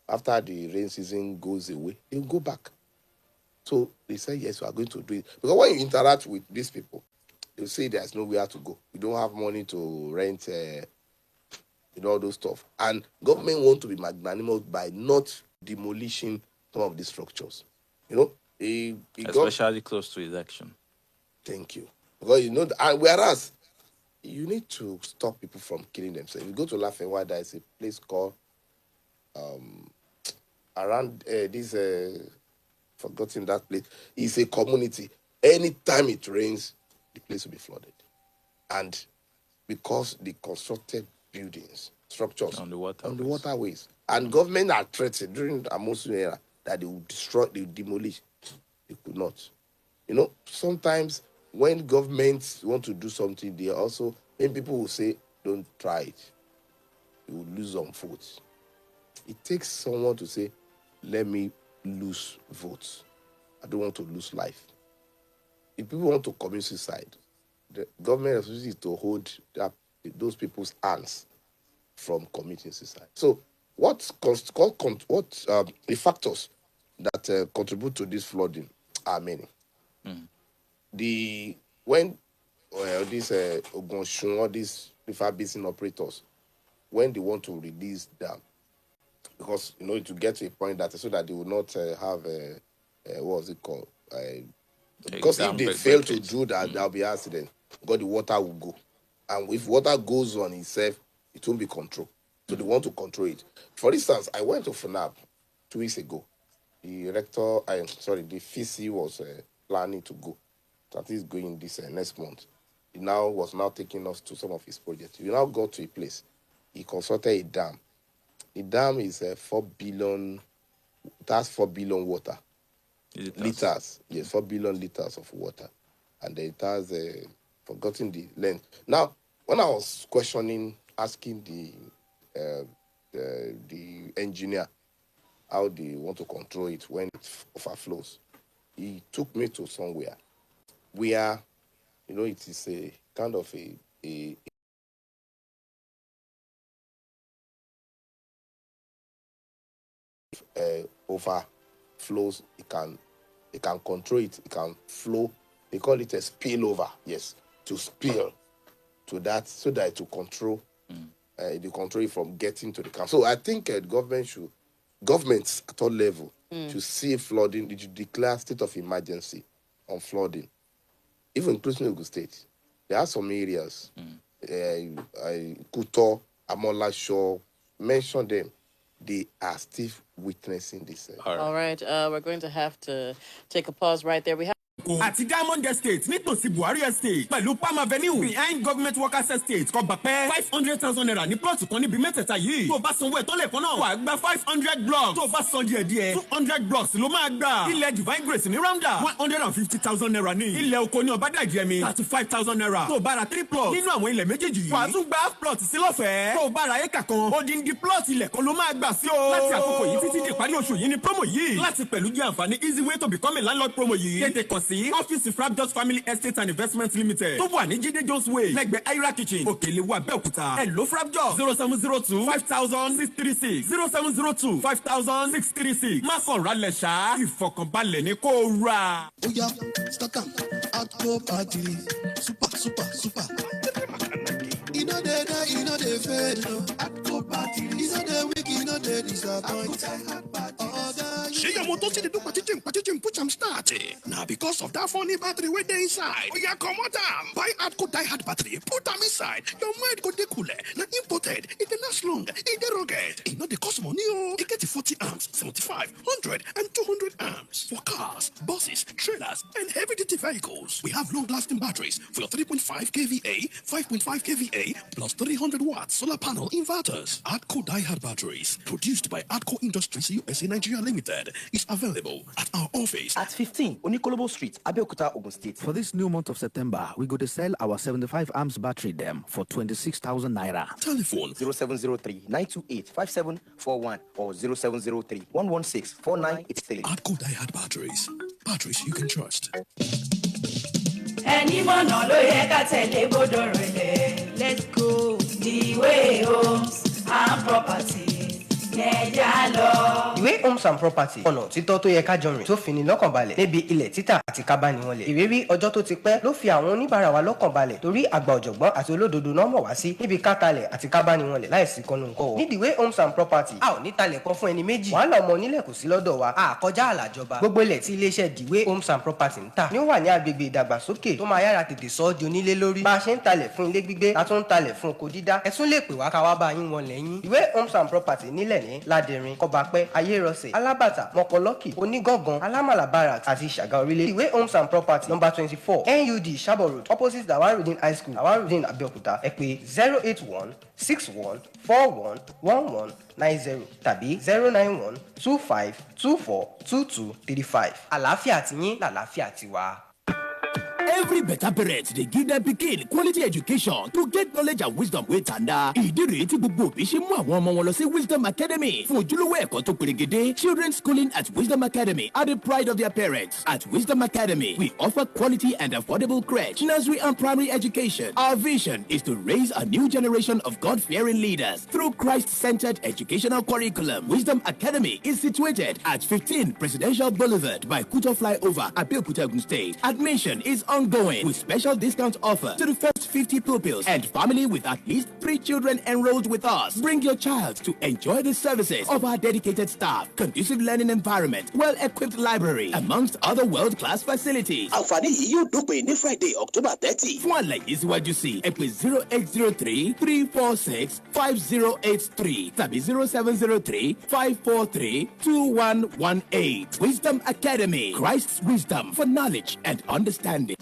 After the rain season goes away, they'll go back. So they say, yes, we are going to do it. Because when you interact with these people, they'll say there's nowhere to go. We don't have money to rent, all those stuff. And government want to be magnanimous by not demolishing some of these structures. Especially close to election. Thank you. Because and whereas you need to stop people from killing themselves. If you go to Lafayette, there is a place called around forgotten that place. It's a community. Anytime it rains, the place will be flooded. And because they constructed buildings, structures on the waterways. And government are threatened during the Amosu era that they will destroy, they will demolish. They could not. Sometimes when governments want to do something, they also, when people will say, don't try it, you will lose on votes. It takes someone to say, let me lose votes. I don't want to lose life. If people want to commit suicide, the government responsibility is to hold those people's hands from committing suicide. So what the factors that contribute to this flooding are many. When these Ogunshun or these river basin operators, when they want to release them, because to get to a point that so that they will not have what was it called? Because if they fail to do that, there'll be accident. Because the water will go, and if water goes on itself, it won't be controlled. So they want to control it. For instance, I went to FNAB 2 weeks ago. The FCC was planning to go. That is going this next month. He was now taking us to some of his projects. We now go to a place. He constructed a dam. The dam is 4 billion. It has 4 billion water liters. Yes, 4 billion liters of water, and then it has forgotten the length. Now, when I was asking the engineer how they want to control it when it overflows, he took me to somewhere where it is a kind of a overflows, it can control it, it can flow. They call it a spillover, yes, to spill to that, so that to control they control it from getting to the camp. So I think governments at all level to see flooding, they should declare state of emergency on flooding, even including Ogun State. There are some areas, Kuto, Amola Shore, mention them, they are still witnessing this. All right. We're going to have to take a pause right there. We have àti Diamond Estate nítòsí Buhari Estate pẹ̀lú Palm Avenue behind Government Workers Estate kọ́gbàpẹ́ 500,000 naira ní plọ̀tù kan níbi mẹ́tẹ̀ẹ̀ta yìí tó bá sanwó ẹ̀tọ́ lẹ́ẹ̀kan náà wà á gba 500 blocks tó bá san díẹ̀díẹ̀ 200 blocks ló máa gbà ilẹ̀ Divine Grace ní Rounda 150,000 naira ní ilẹ̀ oko ní Ọbádàjẹmí 35,000 naira tó bá ra 3 plots nínú àwọn ilẹ̀ méjèèjì yìí wà á tún gba half plot sí lọ́fẹ̀ẹ́ tó bá ra éka kan odindi plot ilẹ̀ kan ló máa gbà sí o láti àkókò yìí títí di ìparí oṣù yìí ní promo yìí láti pẹ̀lú jẹ́ àǹfààní easy way to become a landlord promo yìí tètè kàn sí ọ́fíìsì Frapjust Family Estate and Investment Limited tó wà ní Jídé Jones Way lẹ́gbẹ̀ẹ́ Ira Kitchen Òkèlèwọ̀ Abẹ́òkúta hello Frapjust 0702 5636 0702 5636 má sàn rálẹ̀ ṣá ìfọkànbalẹ̀ ní kó rà. Ó yá staka Atco battery super. You know they fail, no. Atco battery. You know they weak, you know they disappoint. She your motor see the do patching, push am start. Now because of that funny battery wey dey inside. Oh yeah, come on down. Buy Atco die-hard battery, put am inside. Your mind go dey cool. Na imported, it dey last long, it dey rugged. E no dey cost money o. E get 40 amps, 75, 100 and 200 amps for cars, buses, trailers and heavy-duty vehicles. We have long-lasting batteries for your 3.5 kVA, 5.5 kVA plus 300 watts solar panel inverters. Atco die-hard batteries, produced by Atco Industries USA Nigeria Limited, is available at our office at 15 Onikolobo Street, Abeokuta, Ogun State. For this new month of September, we go to sell our 75 amps battery them for 26,000 naira. Telephone 0703 928 5741 or 0703 116 4983. Atco die-hard batteries you can trust. Anyone ló yẹ ká tẹ̀lé bọ́dọ̀ rẹ̀. Let's go the way homes and properties. Ẹja lọ. Ìwé homes and property ọ̀nà títọ́ tó yẹ ká jọ rìn tó fi ní lọ́kàn balẹ̀ níbi ilẹ̀ títà àti kábániwọlẹ̀. Ìrírí ọjọ́ tó ti pẹ́ ló fi àwọn oníbàárà wa lọ́kàn balẹ̀ torí àgbà ọ̀jọ̀gbọ́n àti olódodo náà mọ̀ wá sí níbi kátalẹ̀ àti kábániwọlẹ̀ láìsí kọ́nu nǹkan o. Nídìí ìwé homes and property a ò ní talẹ̀ kan fún ẹni méjì. Wàhálà ọmọ onílẹ̀ kò sí lọ́dọ̀ wa a kọjá àlàjọba. Gbogbo ilẹ̀ tí iléeṣẹ́ ìwé homes and property ń tà ni ó wà ní agbègbè ìdàgbàsókè tó máa yára tètè sọ ọ́ di onílé lórí. Bá a ṣe ń talẹ̀ fún ilé gbígbé a tún ń talẹ̀ fún oko dídá. Ẹ tún lè pè wá ká wá bá yín wọn lẹ́yìn. Ìwé homes and property nílẹ̀ ní Ládẹrin Kọ́bápẹ́ Ayérọ̀sẹ̀ Alábàtà Mọ̀kọ́lọ́kì Onígàngán Alámàlà Barracks àti Ṣàgá Orílẹ̀. Ìwé homes and property number 24 NUD Sabo Road opposite Dawarudin High School Dawarudin Abeokuta ẹ pè 081 61 41 11 90 tàbí 091 25 24 22 35. Àlàáfíà tiyín làlàáfíà tiwa. Every better parent dey give their pikin quality education to get knowledge and wisdom wey tanda. Ìdí rèé tí gbogbo òbí ṣe mú àwọn ọmọ wọn lọ sí Wisdom Academy fún ojúlówó ẹ̀kọ́ tó perégedé. Children schooling at Wisdom Academy are the pride of their parents. At Wisdom Academy, we offer quality and affordable crèche, nursery and primary education. Our vision is to raise a new generation of God-fearing leaders through Christ-centered educational curriculum. Wisdom Academy is situated at 15 Presidential Boulevard by Kuto Flyover, Abeokuta, Ogun State. Admission is ongoing with special discount offer to the first 50 pupils and family with at least 3 children enrolled with us. Bring your child to enjoy the services of our dedicated staff, conducive learning environment, well-equipped library, amongst other world-class facilities. Àǹfààní yìí yóò dópin ní Friday, October 30. Fún àlàyé síwájú sí ẹ pè 0803 346 5083 tàbí 0703 543 2118. Wisdom Academy, Christ's wisdom for knowledge and understanding.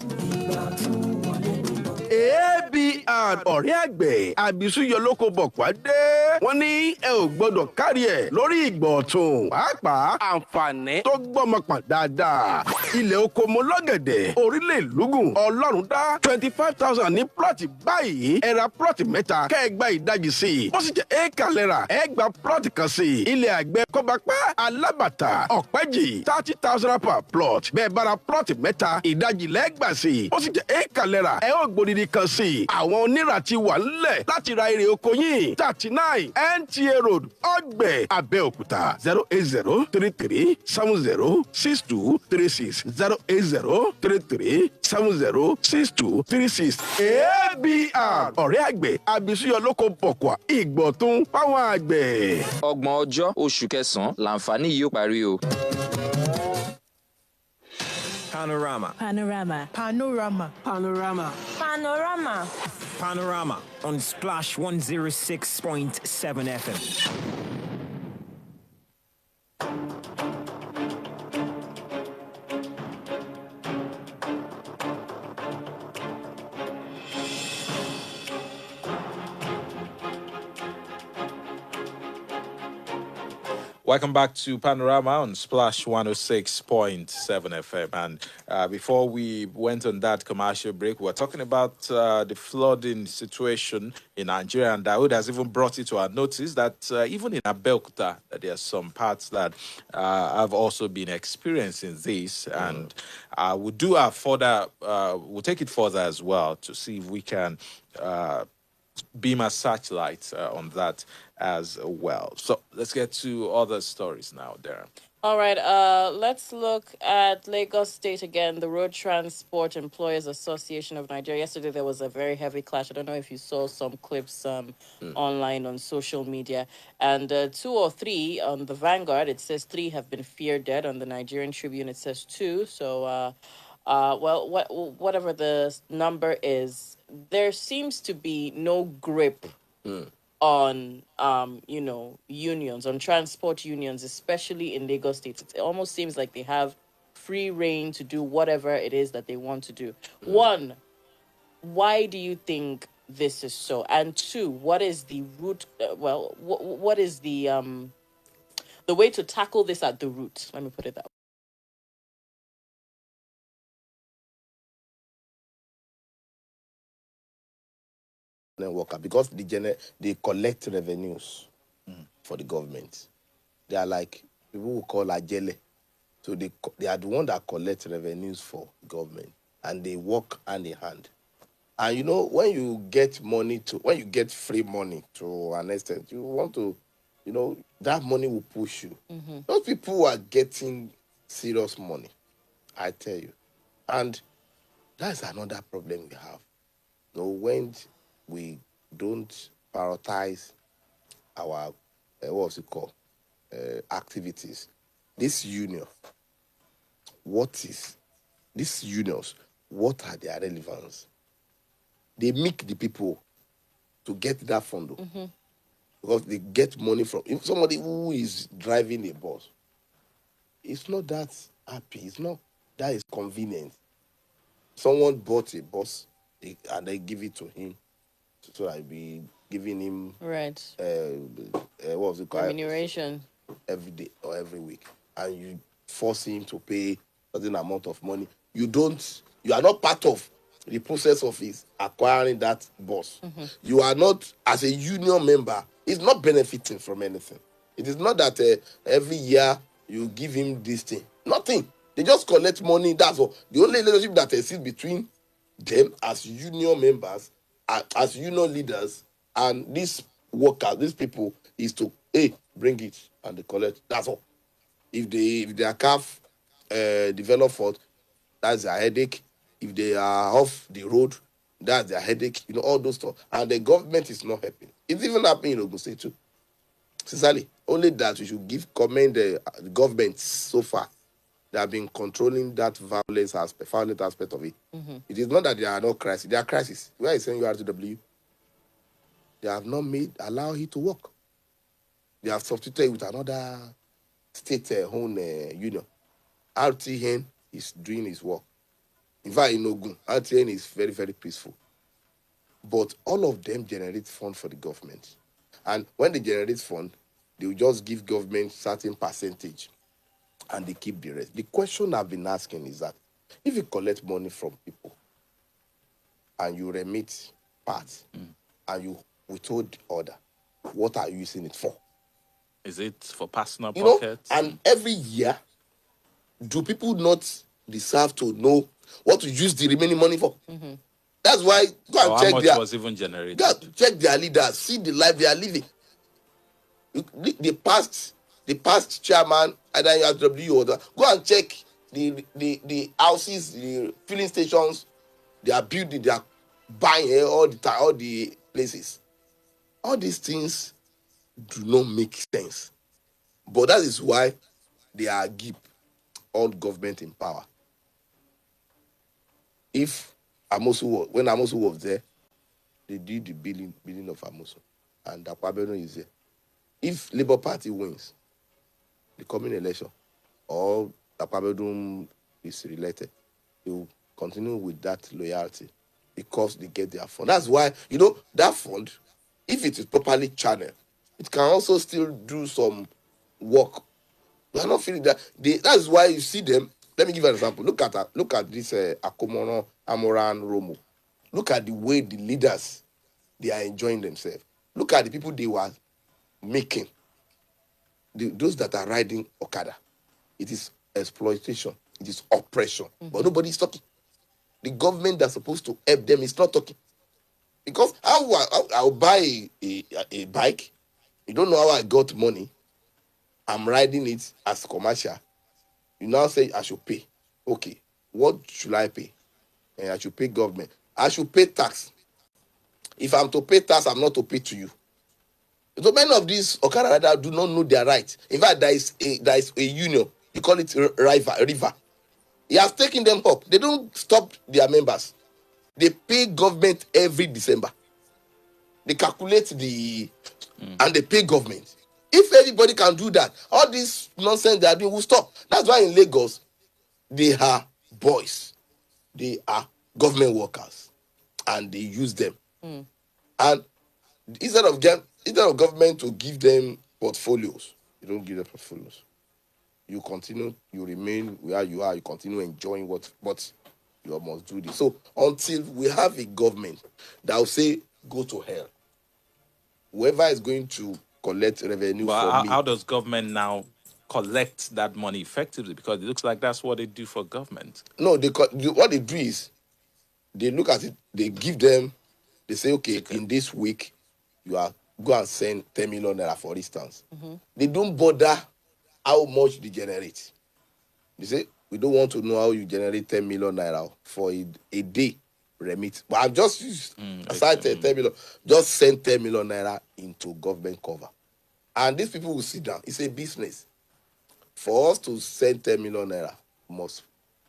ABR ọ̀rẹ́ àgbẹ̀ àbísúyọ lóko bọ̀pá dé. Wọ́n ní ẹ ò gbọ́dọ̀ kárí ẹ̀ lórí ìgbọ̀ ọ̀tún. Pàápàá àǹfààní tó gbọ́mọpọ̀n dáadáa. Ilẹ̀ oko mo lọ́gẹ̀dẹ̀ orílẹ̀ ìlúgùn Ọlọ́run dá 25,000 ní plọ̀tì báyìí. Ẹ ra plọ̀tì mẹ́ta kẹ́ ẹ gba ìdajì sí i. Bó sì jẹ́ éèkà lẹ́ra ẹ gba plọ̀tì kan sí i. Ilẹ̀ àgbẹ̀ Kọ́bápẹ́ Alábàtà Ọ̀pẹ́jì 30,000 per plot. Bẹ́ẹ̀ bá ra plọ̀tì mẹ́ta ìdajì lẹ́gbà sí i. Bó sì jẹ́ éèkà lẹ́ra ẹ ó gbòdìdì kan sí i. Àwọn onírà ti wà ńlẹ̀ láti ra èrè oko yín. 39 NTA Road Ọ̀gbẹ̀ Abẹ́òkúta 08033 70 6236 08033 70 6236. ABR ọ̀rẹ́ àgbẹ̀ àbísúyọ lóko bọ̀kọ̀ ìgbọ̀tún fáwọn àgbẹ̀. 30 oṣù kẹsàn-án làǹfààní yìí ó parí o. Panorama. Panorama. Panorama. Panorama. Panorama. Panorama on Splash 106.7 FM. Welcome back to Panorama on Splash 106.7 FM. And before we went on that commercial break, we were talking about the flooding situation in Nigeria. And Daud has even brought it to our notice that even in Abeokuta, that there are some parts that have also been experiencing this. And we'll do our further, we'll take it further as well to see if we can beam a searchlight on that as well. So let's get to other stories now, Darren. All right, let's look at Lagos State again, the Road Transport Employers Association of Nigeria. Yesterday, there was a very heavy clash. I don't know if you saw some clips online on social media. And 2 or 3 on the Vanguard, it says 3 have been feared dead. On the Nigerian Tribune, it says 2. So, whatever the number is, there seems to be no grip on unions, on transport unions, especially in Lagos State. It almost seems like they have free reign to do whatever it is that they want to do. 1, why do you think this is so? And 2, what is the root? What is the way to tackle this at the root? Let me put it that way. Worker, because they collect revenues for the government. They are like people who call ajele. So they are the one that collect revenues for government, and they work hand in hand. And you know, when you get free money to an extent, you want to, that money will push you. Those people who are getting serious money, I tell you, and that's another problem we have. When we don't prioritize our activities. This union, what are their relevance? They make the people to get that fund because they get money from somebody who is driving a bus. It's not that happy. It's not that is convenient. Someone bought a bus and they give it to him. So I'll be giving him remuneration every day or every week, and you force him to pay a certain amount of money. You are not part of the process of his acquiring that bus. You are not, as a union member, he's not benefiting from anything. It is not that every year you give him this thing. Nothing. They just collect money. That's all. The only relationship that exists between them as union members, as union leaders, and these workers, these people, is to bring it and they collect. That's all. If their calf develop fault, that's their headache. If they are off the road, that's their headache. All those stuff. And the government is not helping. It's even happening in Ogun State too. Sincerely, only that we should commend the government so far. They have been controlling that violent aspect of it. It is not that they are not crisis. They are crisis. Where is saying URTW? They have not allow it to work. They have substituted with another state-owned union. RTN is doing his work. In fact, in Ogun, RTN is very, very peaceful. But all of them generate funds for the government. And when they generate funds, they will just give government certain percentage and they keep the rest. The question I've been asking is that if you collect money from people and you remit parts and you withhold order, what are you using it for? Is it for personal pockets? And every year, do people not deserve to know what to use the remaining money for? That's why go and check how much was even generated. Check their leaders, see the life they are living. The past chairman, either URW or the, go and check the houses, the filling stations they are building, they are buying all the places. All these things do not make sense. But that is why they are give all government in power. If when Amosu was there, they did the billing of Amosu, and Akpabio is there. If Labour Party wins the coming election, or Akpabio is related, they will continue with that loyalty because they get their fund. That's why, that fund, if it is properly channeled, it can also still do some work. We are not feeling that. That's why you see them. Let me give you an example. Look at this Akomono, Amoran, Romo. Look at the way the leaders, they are enjoying themselves. Look at the people they were making. Those that are riding Okada. It is exploitation. It is oppression. But nobody is talking. The government that's supposed to help them is not talking. Because I'll buy a bike. You don't know how I got money. I'm riding it as commercial. You now say I should pay. Okay, what should I pay? And I should pay government. I should pay tax. If I'm to pay tax, I'm not to pay to you. So many of these Okada riders do not know their rights. In fact, there is a union. You call it River. He has taken them up. They don't stop their members. They pay government every December. They calculate and they pay government. If everybody can do that, all this nonsense they are doing will stop. That's why in Lagos, they are boys. They are government workers. And they use them. And instead of government to give them portfolios, you don't give them portfolios. You continue, you remain where you are, you continue enjoying what you must do this. So until we have a government that will say, go to hell, whoever is going to collect revenue from me. How does government now collect that money effectively? Because it looks like that's what they do for government. No, what they do is they look at it, they give them, they say, okay, in this week, go and send 10 million naira, for instance. They don't bother how much they generate. They say, we don't want to know how you generate 10 million naira for a day remit. But I've just used, aside 10 million, just send 10 million naira into government cover. And these people will sit down. It's a business. For us to send 10 million naira, must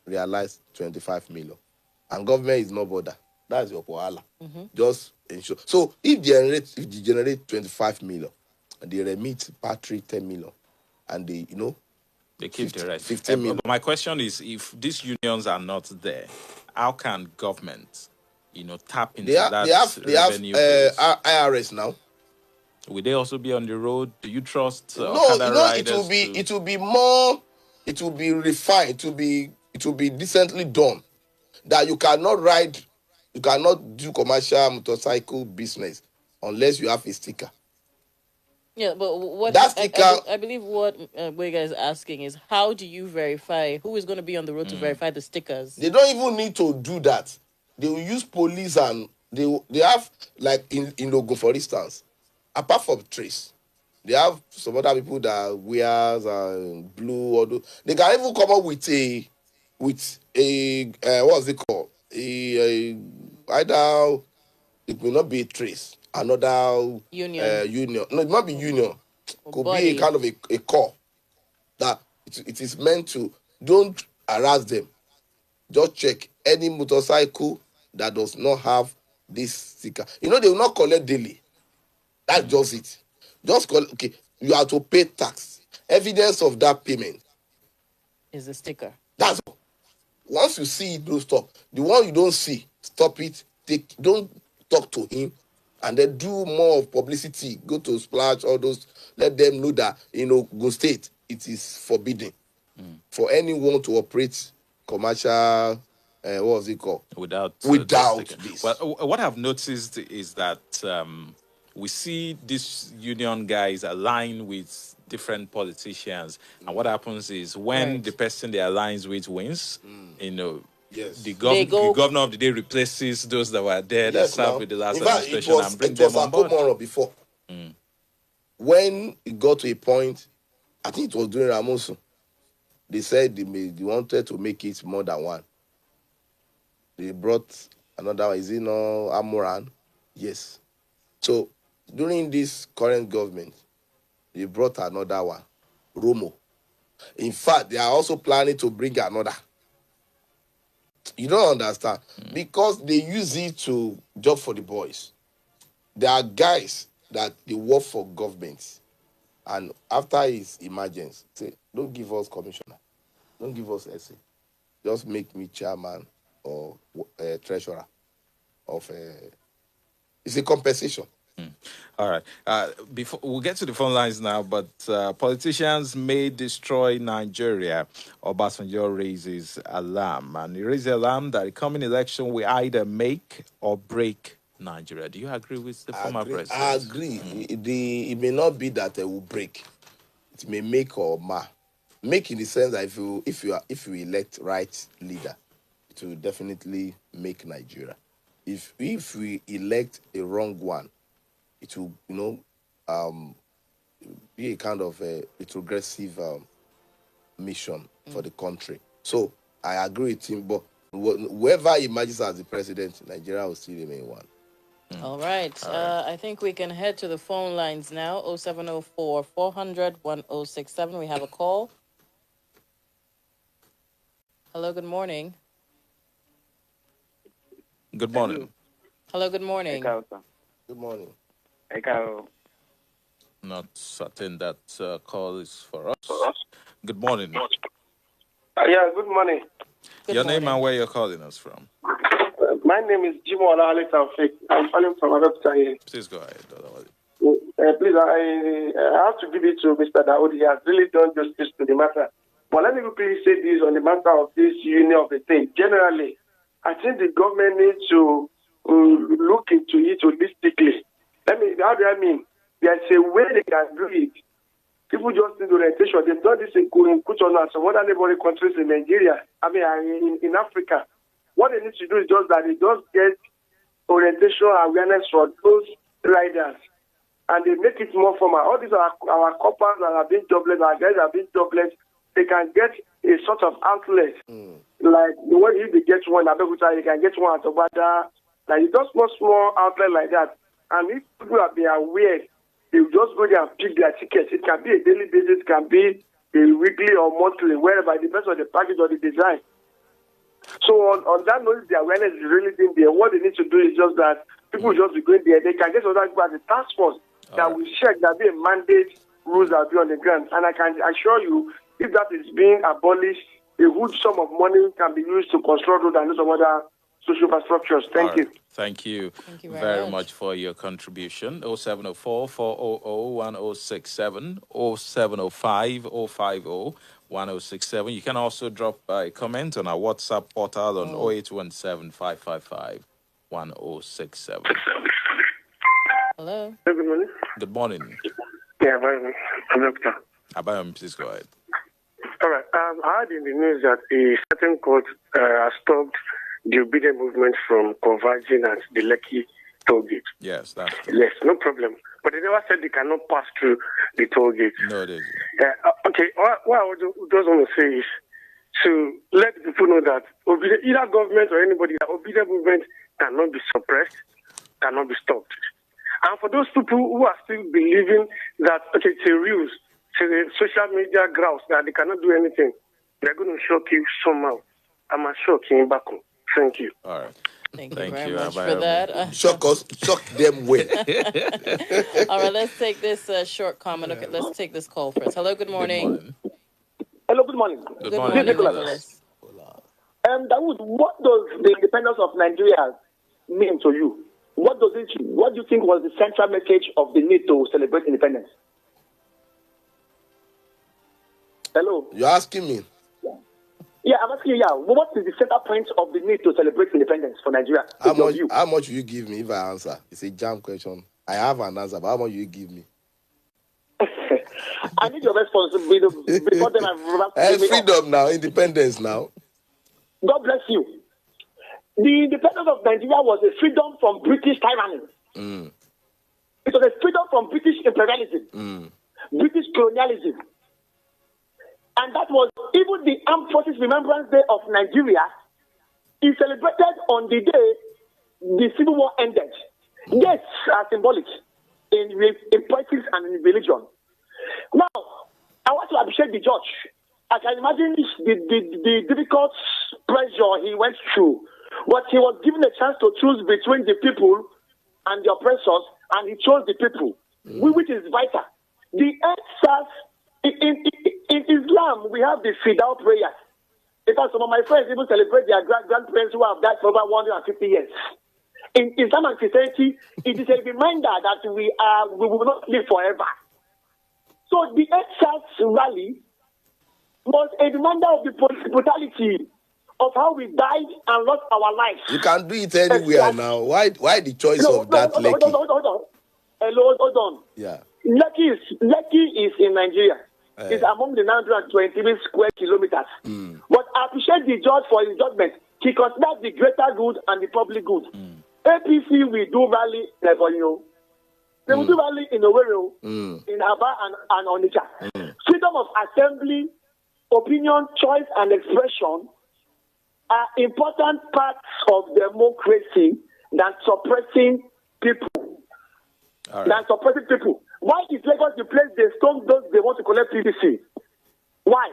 realize 25 million. And government is not bothered. That's your koala. Just ensure. So if they generate 25 million, and they remit patry 10 million, and they keep 50, the rest. 15 million. But my question is, if these unions are not there, how can government, tap into that revenue? They have IRS now. Will they also be on the road? Do you trust? No, it will be more. It will be refined. It will be decently done. That you cannot do commercial motorcycle business unless you have a sticker. Yeah, but what that sticker, I believe what Boyga is asking is, how do you verify who is going to be on the road to verify the stickers? They don't even need to do that. They will use police, and they have, like in Ogun, for instance, apart from trace, they have some other people that wears blue or they can even come up with a what's it called? Either it will not be a trace, another union. No, it might be union. Could be a kind of a core that it is meant to. Don't harass them. Just check any motorcycle that does not have this sticker. They will not collect daily. That's just it. Just collect. Okay, you have to pay tax. Evidence of that payment is a sticker. That's all. Once you see it, don't stop. The one you don't see, stop it. Don't talk to him, and then do more of publicity. Go to Splash, all those. Let them know that Go State, it is forbidden for anyone to operate commercial. What's it called? Without this. Well, what I've noticed is that we see these union guys align with different politicians, and what happens is when the person they aligns with wins, yes, the governor of the day replaces those that were there that served with the last administration and bring them on board. Before. When it got to a point, I think it was during Ramosu, they said they wanted to make it more than one. They brought another one. Is it not Amoran? Yes. So during this current government, they brought another one, Romo. In fact, they are also planning to bring another. You don't understand. Because they use it to job for the boys. There are guys that they work for governments. And after his emergence, say, don't give us commissioner. Don't give us essay. Just make me chairman or treasurer of it's a compensation. All right. Before we'll get to the phone lines now, but politicians may destroy Nigeria. Obasanjo raises alarm, and he raises alarm that the coming election will either make or break Nigeria. Do you agree with the former president? I agree. It may not be that it will break. It may make or mar. Make in the sense that if you elect right leader, it will definitely make Nigeria. If we elect a wrong one, it will be a kind of a retrogressive mission for the country. So I agree with him. But whoever emerges as the president, Nigeria will still remain one. All right. I think we can head to the phone lines now. 0704 400 1067. We have a call. Hello, good morning. Good morning. Hello, good morning. Good morning. Not certain that call is for us. Good morning. Yeah, good morning. Your name and where you're calling us from? My name is Jimo Olatunji. I'm calling from Adopta here. Please go ahead. Please, I have to give it to Mr. Daud. He has really done justice to the matter. But let me quickly say this on the matter of this union of the thing. Generally, I think the government needs to look into it holistically. How do I mean? There's a way they can do it. People just need orientation. They've done this in Cotonou and some other neighboring countries in Nigeria. In Africa. What they need to do is just that they just get orientation awareness for those riders. And they make it more formal. All these are our coppers that have been jobless, our guys have been jobless. They can get a sort of outlet. Like the way if they get one at Abeokuta, they can get one at Obada. Like just small outlet like that. And if people have been aware, they will just go there and pick their tickets. It can be a daily basis, it can be a weekly or monthly, wherever. It depends on the package or the design. So on that note, the awareness is really in there. What they need to do is just that people just be going there. They can get other people as a task force that will check that be a mandate rules that be on the ground. And I can assure you, if that is being abolished, a huge sum of money can be used to construct roads and some other social infrastructures. Thank you. Thank you very much for your contribution. 0704 400 1067, 0705 050 1067. You can also drop a comment on our WhatsApp portal on 0817 555 1067. Hello. Good morning. Good morning. Yeah, Doctor. Abayam, please go ahead. All right. I heard in the news that a certain court has stopped the obedient movement from converging at the Lekki toll gate. Yes, that's true. Yes, no problem. But they never said they cannot pass through the toll gate. No, they okay, what I just want to say is to let people know that either government or anybody, that obedient movement cannot be suppressed, cannot be stopped. And for those people who are still believing that, okay, it's a ruse, it's a social media grouse, that they cannot do anything, they're going to shock you somehow. I'm a shocking back home. Thank you. All right. Thank you very much for that. Shock them well. All right, let's take this short comment. Okay, let's take this call first. Hello, good morning. Hello, good morning. Good morning, Nicholas. Dawood, what does the independence of Nigeria mean to you? What do you think was the central message of the need to celebrate independence? Hello? You're asking me? Yeah, I'm asking you, what is the center point of the need to celebrate independence for Nigeria? How much will you give me if I answer? It's a jam question. I have an answer, but how much will you give me? I need your response before then freedom now, independence now. God bless you. The independence of Nigeria was a freedom from British tyranny. It was a freedom from British imperialism, British colonialism. And that was even the Armed Forces Remembrance Day of Nigeria is celebrated on the day the Civil War ended. Yes, are symbolic in politics and in religion. Now, I want to appreciate the judge. I can imagine the difficult pressure he went through. But he was given a chance to choose between the people and the oppressors, and he chose the people, which is vital. The answers in Islam, we have the Fidal prayer. In fact, some of my friends even celebrate their grandparents who have died for over 150 years. In Islam and Christianity, it is a reminder that we will not live forever. So the answers rally was a reminder of the brutality of how we died and lost our lives. You can do it anywhere now. Why the choice of that Lekki? Hold on. Hello, hold on. Yeah. Lekki is in Nigeria. It's among the 923 square kilometers. But I appreciate the judge for his judgment. He considers the greater good and the public good. APC will do rally for you. They will do rally in Owerri, in Aba and Onitsha. Freedom of assembly, opinion, choice, and expression are important parts of democracy than suppressing people. Why is Lagos the place they stone those they want to collect PVC? Why?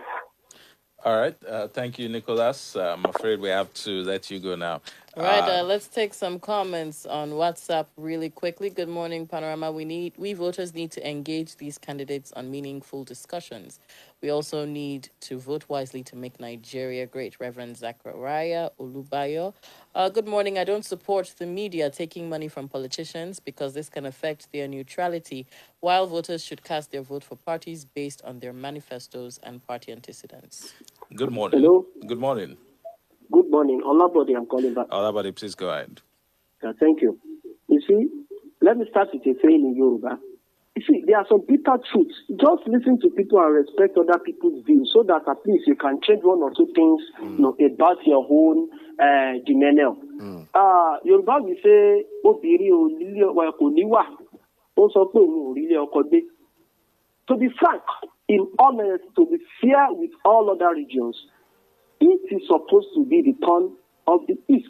All right. Thank you, Nicholas. I'm afraid we have to let you go now. All right, let's take some comments on WhatsApp really quickly. Good morning, Panorama. We voters need to engage these candidates on meaningful discussions. We also need to vote wisely to make Nigeria great. Reverend Zachariah Olubayo. Good morning. I don't support the media taking money from politicians because this can affect their neutrality, while voters should cast their vote for parties based on their manifestos and party antecedents. Good morning. Hello. Good morning. Good morning. Olabode, I'm calling back. Olabode, please go ahead. Thank you. You see, let me start with a saying in Yoruba. You see, there are some bitter truths. Just listen to people and respect other people's views so that at least you can change one or two things about your own demeanor. Yoruba will say, to be frank, in honest, to be fair with all other regions, it is supposed to be the turn of the East.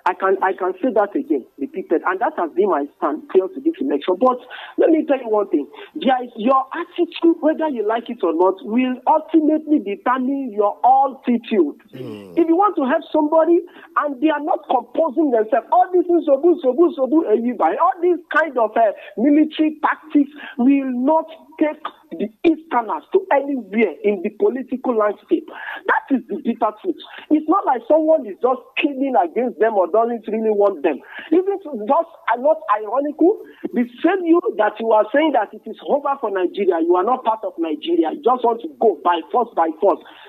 I can say that again, repeated, and that has been my stand prior to this election. But let me tell you one thing: your attitude, whether you like it or not, will ultimately determine your altitude. If you want to help somebody and they are not composing themselves, all these all these kind of military tactics will not take the Easterners to anywhere in the political landscape. That is the bitter truth. It's not like someone is just killing against them or doesn't really want them. Even just not ironical, the same you that you are saying that it is over for Nigeria, you are not part of Nigeria, you just want to go by force.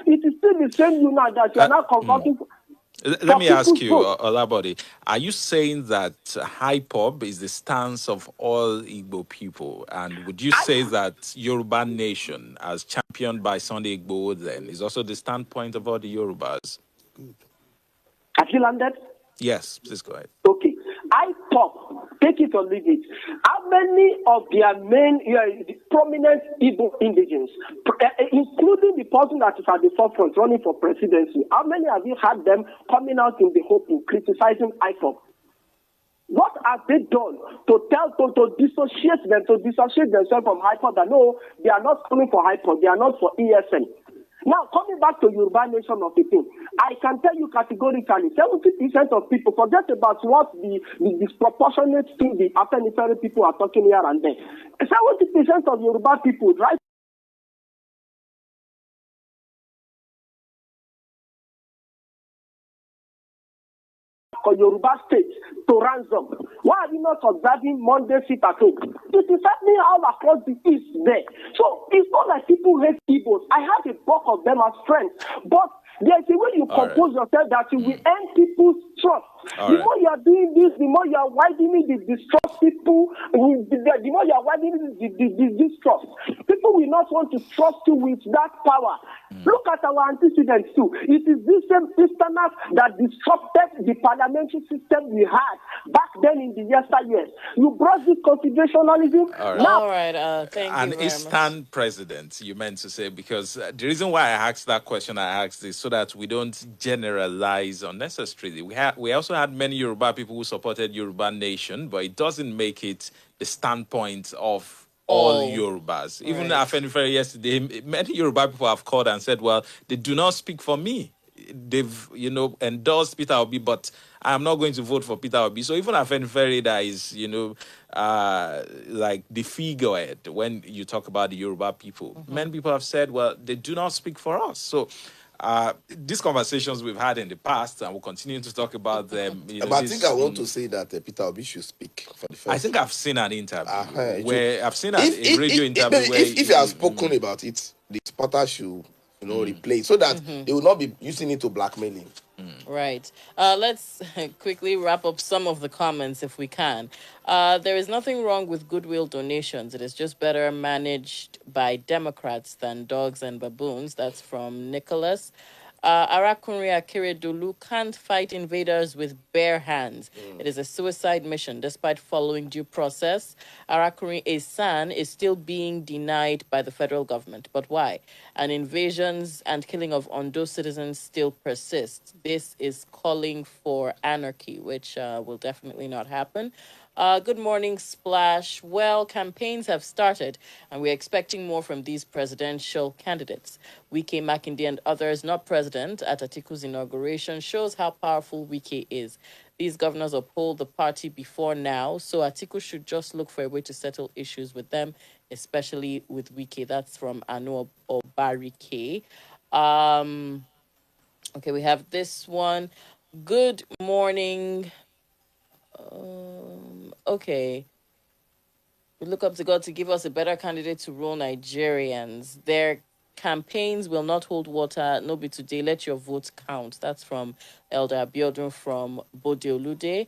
It is still the same you now that you are not confronting. Let me ask you, Olabode, are you saying that HIPOB is the stance of all Igbo people? And would you say that Yoruba Nation, as championed by Sunday Igbo, then, is also the standpoint of all the Yorubas? Have you landed? Yes, please go ahead. Okay. IPOP, take it or leave it. How many of their main prominent Igbo indigents, including the person that is at the forefront running for presidency, how many have you had them coming out in the open criticizing IPOP? What have they done to dissociate themselves from IPOP? That no, they are not coming for IPOP, they are not for ESN. Now, coming back to Yoruba Nation of the thing, I can tell you categorically, 70% of people, forget about what the disproportionate to the Afenifere people are talking here and there. 70% of Yoruba people, right? For Yoruba state to ransom. Why are you not observing Monday sit at home? It is happening all across the East there. So it's not like people hate Igbos. I have a bulk of them as friends. But there's a way you compose yourself that you will earn people's trust. The more you are doing this, the more you are widening the distrust people, the more you are widening the distrust. People will not want to trust you with that power. Look at our antecedents too. It is this same Easterners that disrupted the parliamentary system we had back then in the yesteryears. You brought this constitutionalism. All right. Thank you An very Eastern much. president, you meant to say, because the reason why I asked that question, I asked is so that we don't generalize unnecessarily. We also had many Yoruba people who supported Yoruba Nation, but it doesn't make it the standpoint of all Yorubas. Even Afenifere yesterday, many Yoruba people have called and said, well, they do not speak for me. they've, endorsed Peter Obi, but I'm not going to vote for Peter Obi. So even Afenifere that is, like the figurehead when you talk about the Yoruba people, many people have said, well, they do not speak for us. So these conversations we've had in the past, and we'll continue to talk about them. But I think I want to say that Peter Obi should speak for the first. I think I've seen an interview where I've seen a radio interview if he has spoken about it, the supporter should replay it so that they will not be using it to blackmail him. Right. Let's quickly wrap up some of the comments if we can. There is nothing wrong with goodwill donations. It is just better managed by Democrats than dogs and baboons. That's from Nicholas. Arakunri Akeredolu can't fight invaders with bare hands. It is a suicide mission despite following due process. Arakunri Esan is still being denied by the federal government. But why? And invasions and killing of Ondo citizens still persist. This is calling for anarchy, which will definitely not happen. Good morning, Splash. Well, campaigns have started, and we're expecting more from these presidential candidates. Wike, Makinde, and others not present at Atiku's inauguration shows how powerful Wike is. These governors uphold the party before now, so Atiku should just look for a way to settle issues with them, especially with Wike. That's from Anu Obarike. Okay, we have this one. Good morning. Okay. We look up to God to give us a better candidate to rule Nigerians. Their campaigns will not hold water. No be today. Let your votes count. That's from Elder Abiodun from Bodeolude.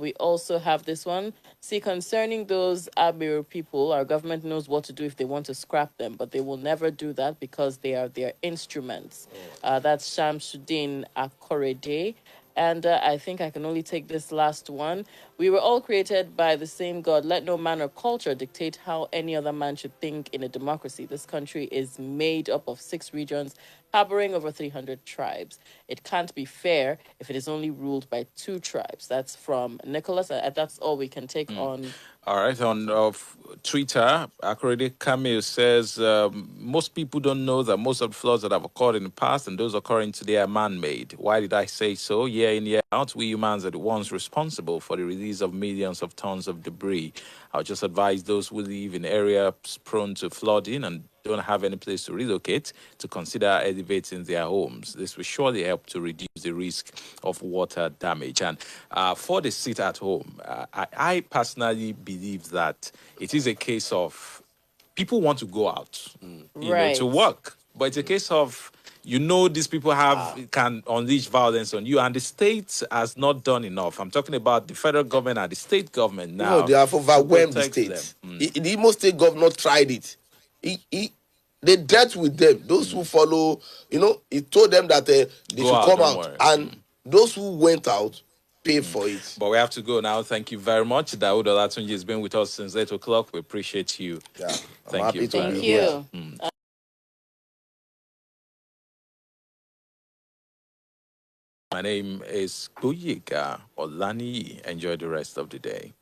We also have this one. See, concerning those Abiru people, our government knows what to do if they want to scrap them, but they will never do that because they are their instruments. That's Shamsuddin Akorede. And I think I can only take this last one. We were all created by the same God. Let no man or culture dictate how any other man should think in a democracy. This country is made up of 6 regions, harboring over 300 tribes. It can't be fair if it is only ruled by 2 tribes. That's from Nicholas. That's all we can take on. All right, on Twitter, Akorede Camille says, most people don't know that most of the floods that have occurred in the past and those occurring today are man-made. Why did I say so? Year in, year out, we humans are the ones responsible for the release of millions of tons of debris. I'll just advise those who live in areas prone to flooding and don't have any place to relocate to consider elevating their homes. This will surely help to reduce the risk of water damage. And for the sit at home, I personally believe that it is a case of people want to go out, to work, but it's a case of these people can unleash violence on you, and the state has not done enough. I'm talking about the federal government and the state government now. No, they have overwhelmed the state. The Imo state governor tried it. They dealt with them. Those who follow, he told them that they should come out, and those who went out paid for it. But we have to go now. Thank you very much. Daud Olatunji has been with us since 8 o'clock. We appreciate you. Yeah, thank you. Thank you. My name is Kuyika Olani. Enjoy the rest of the day.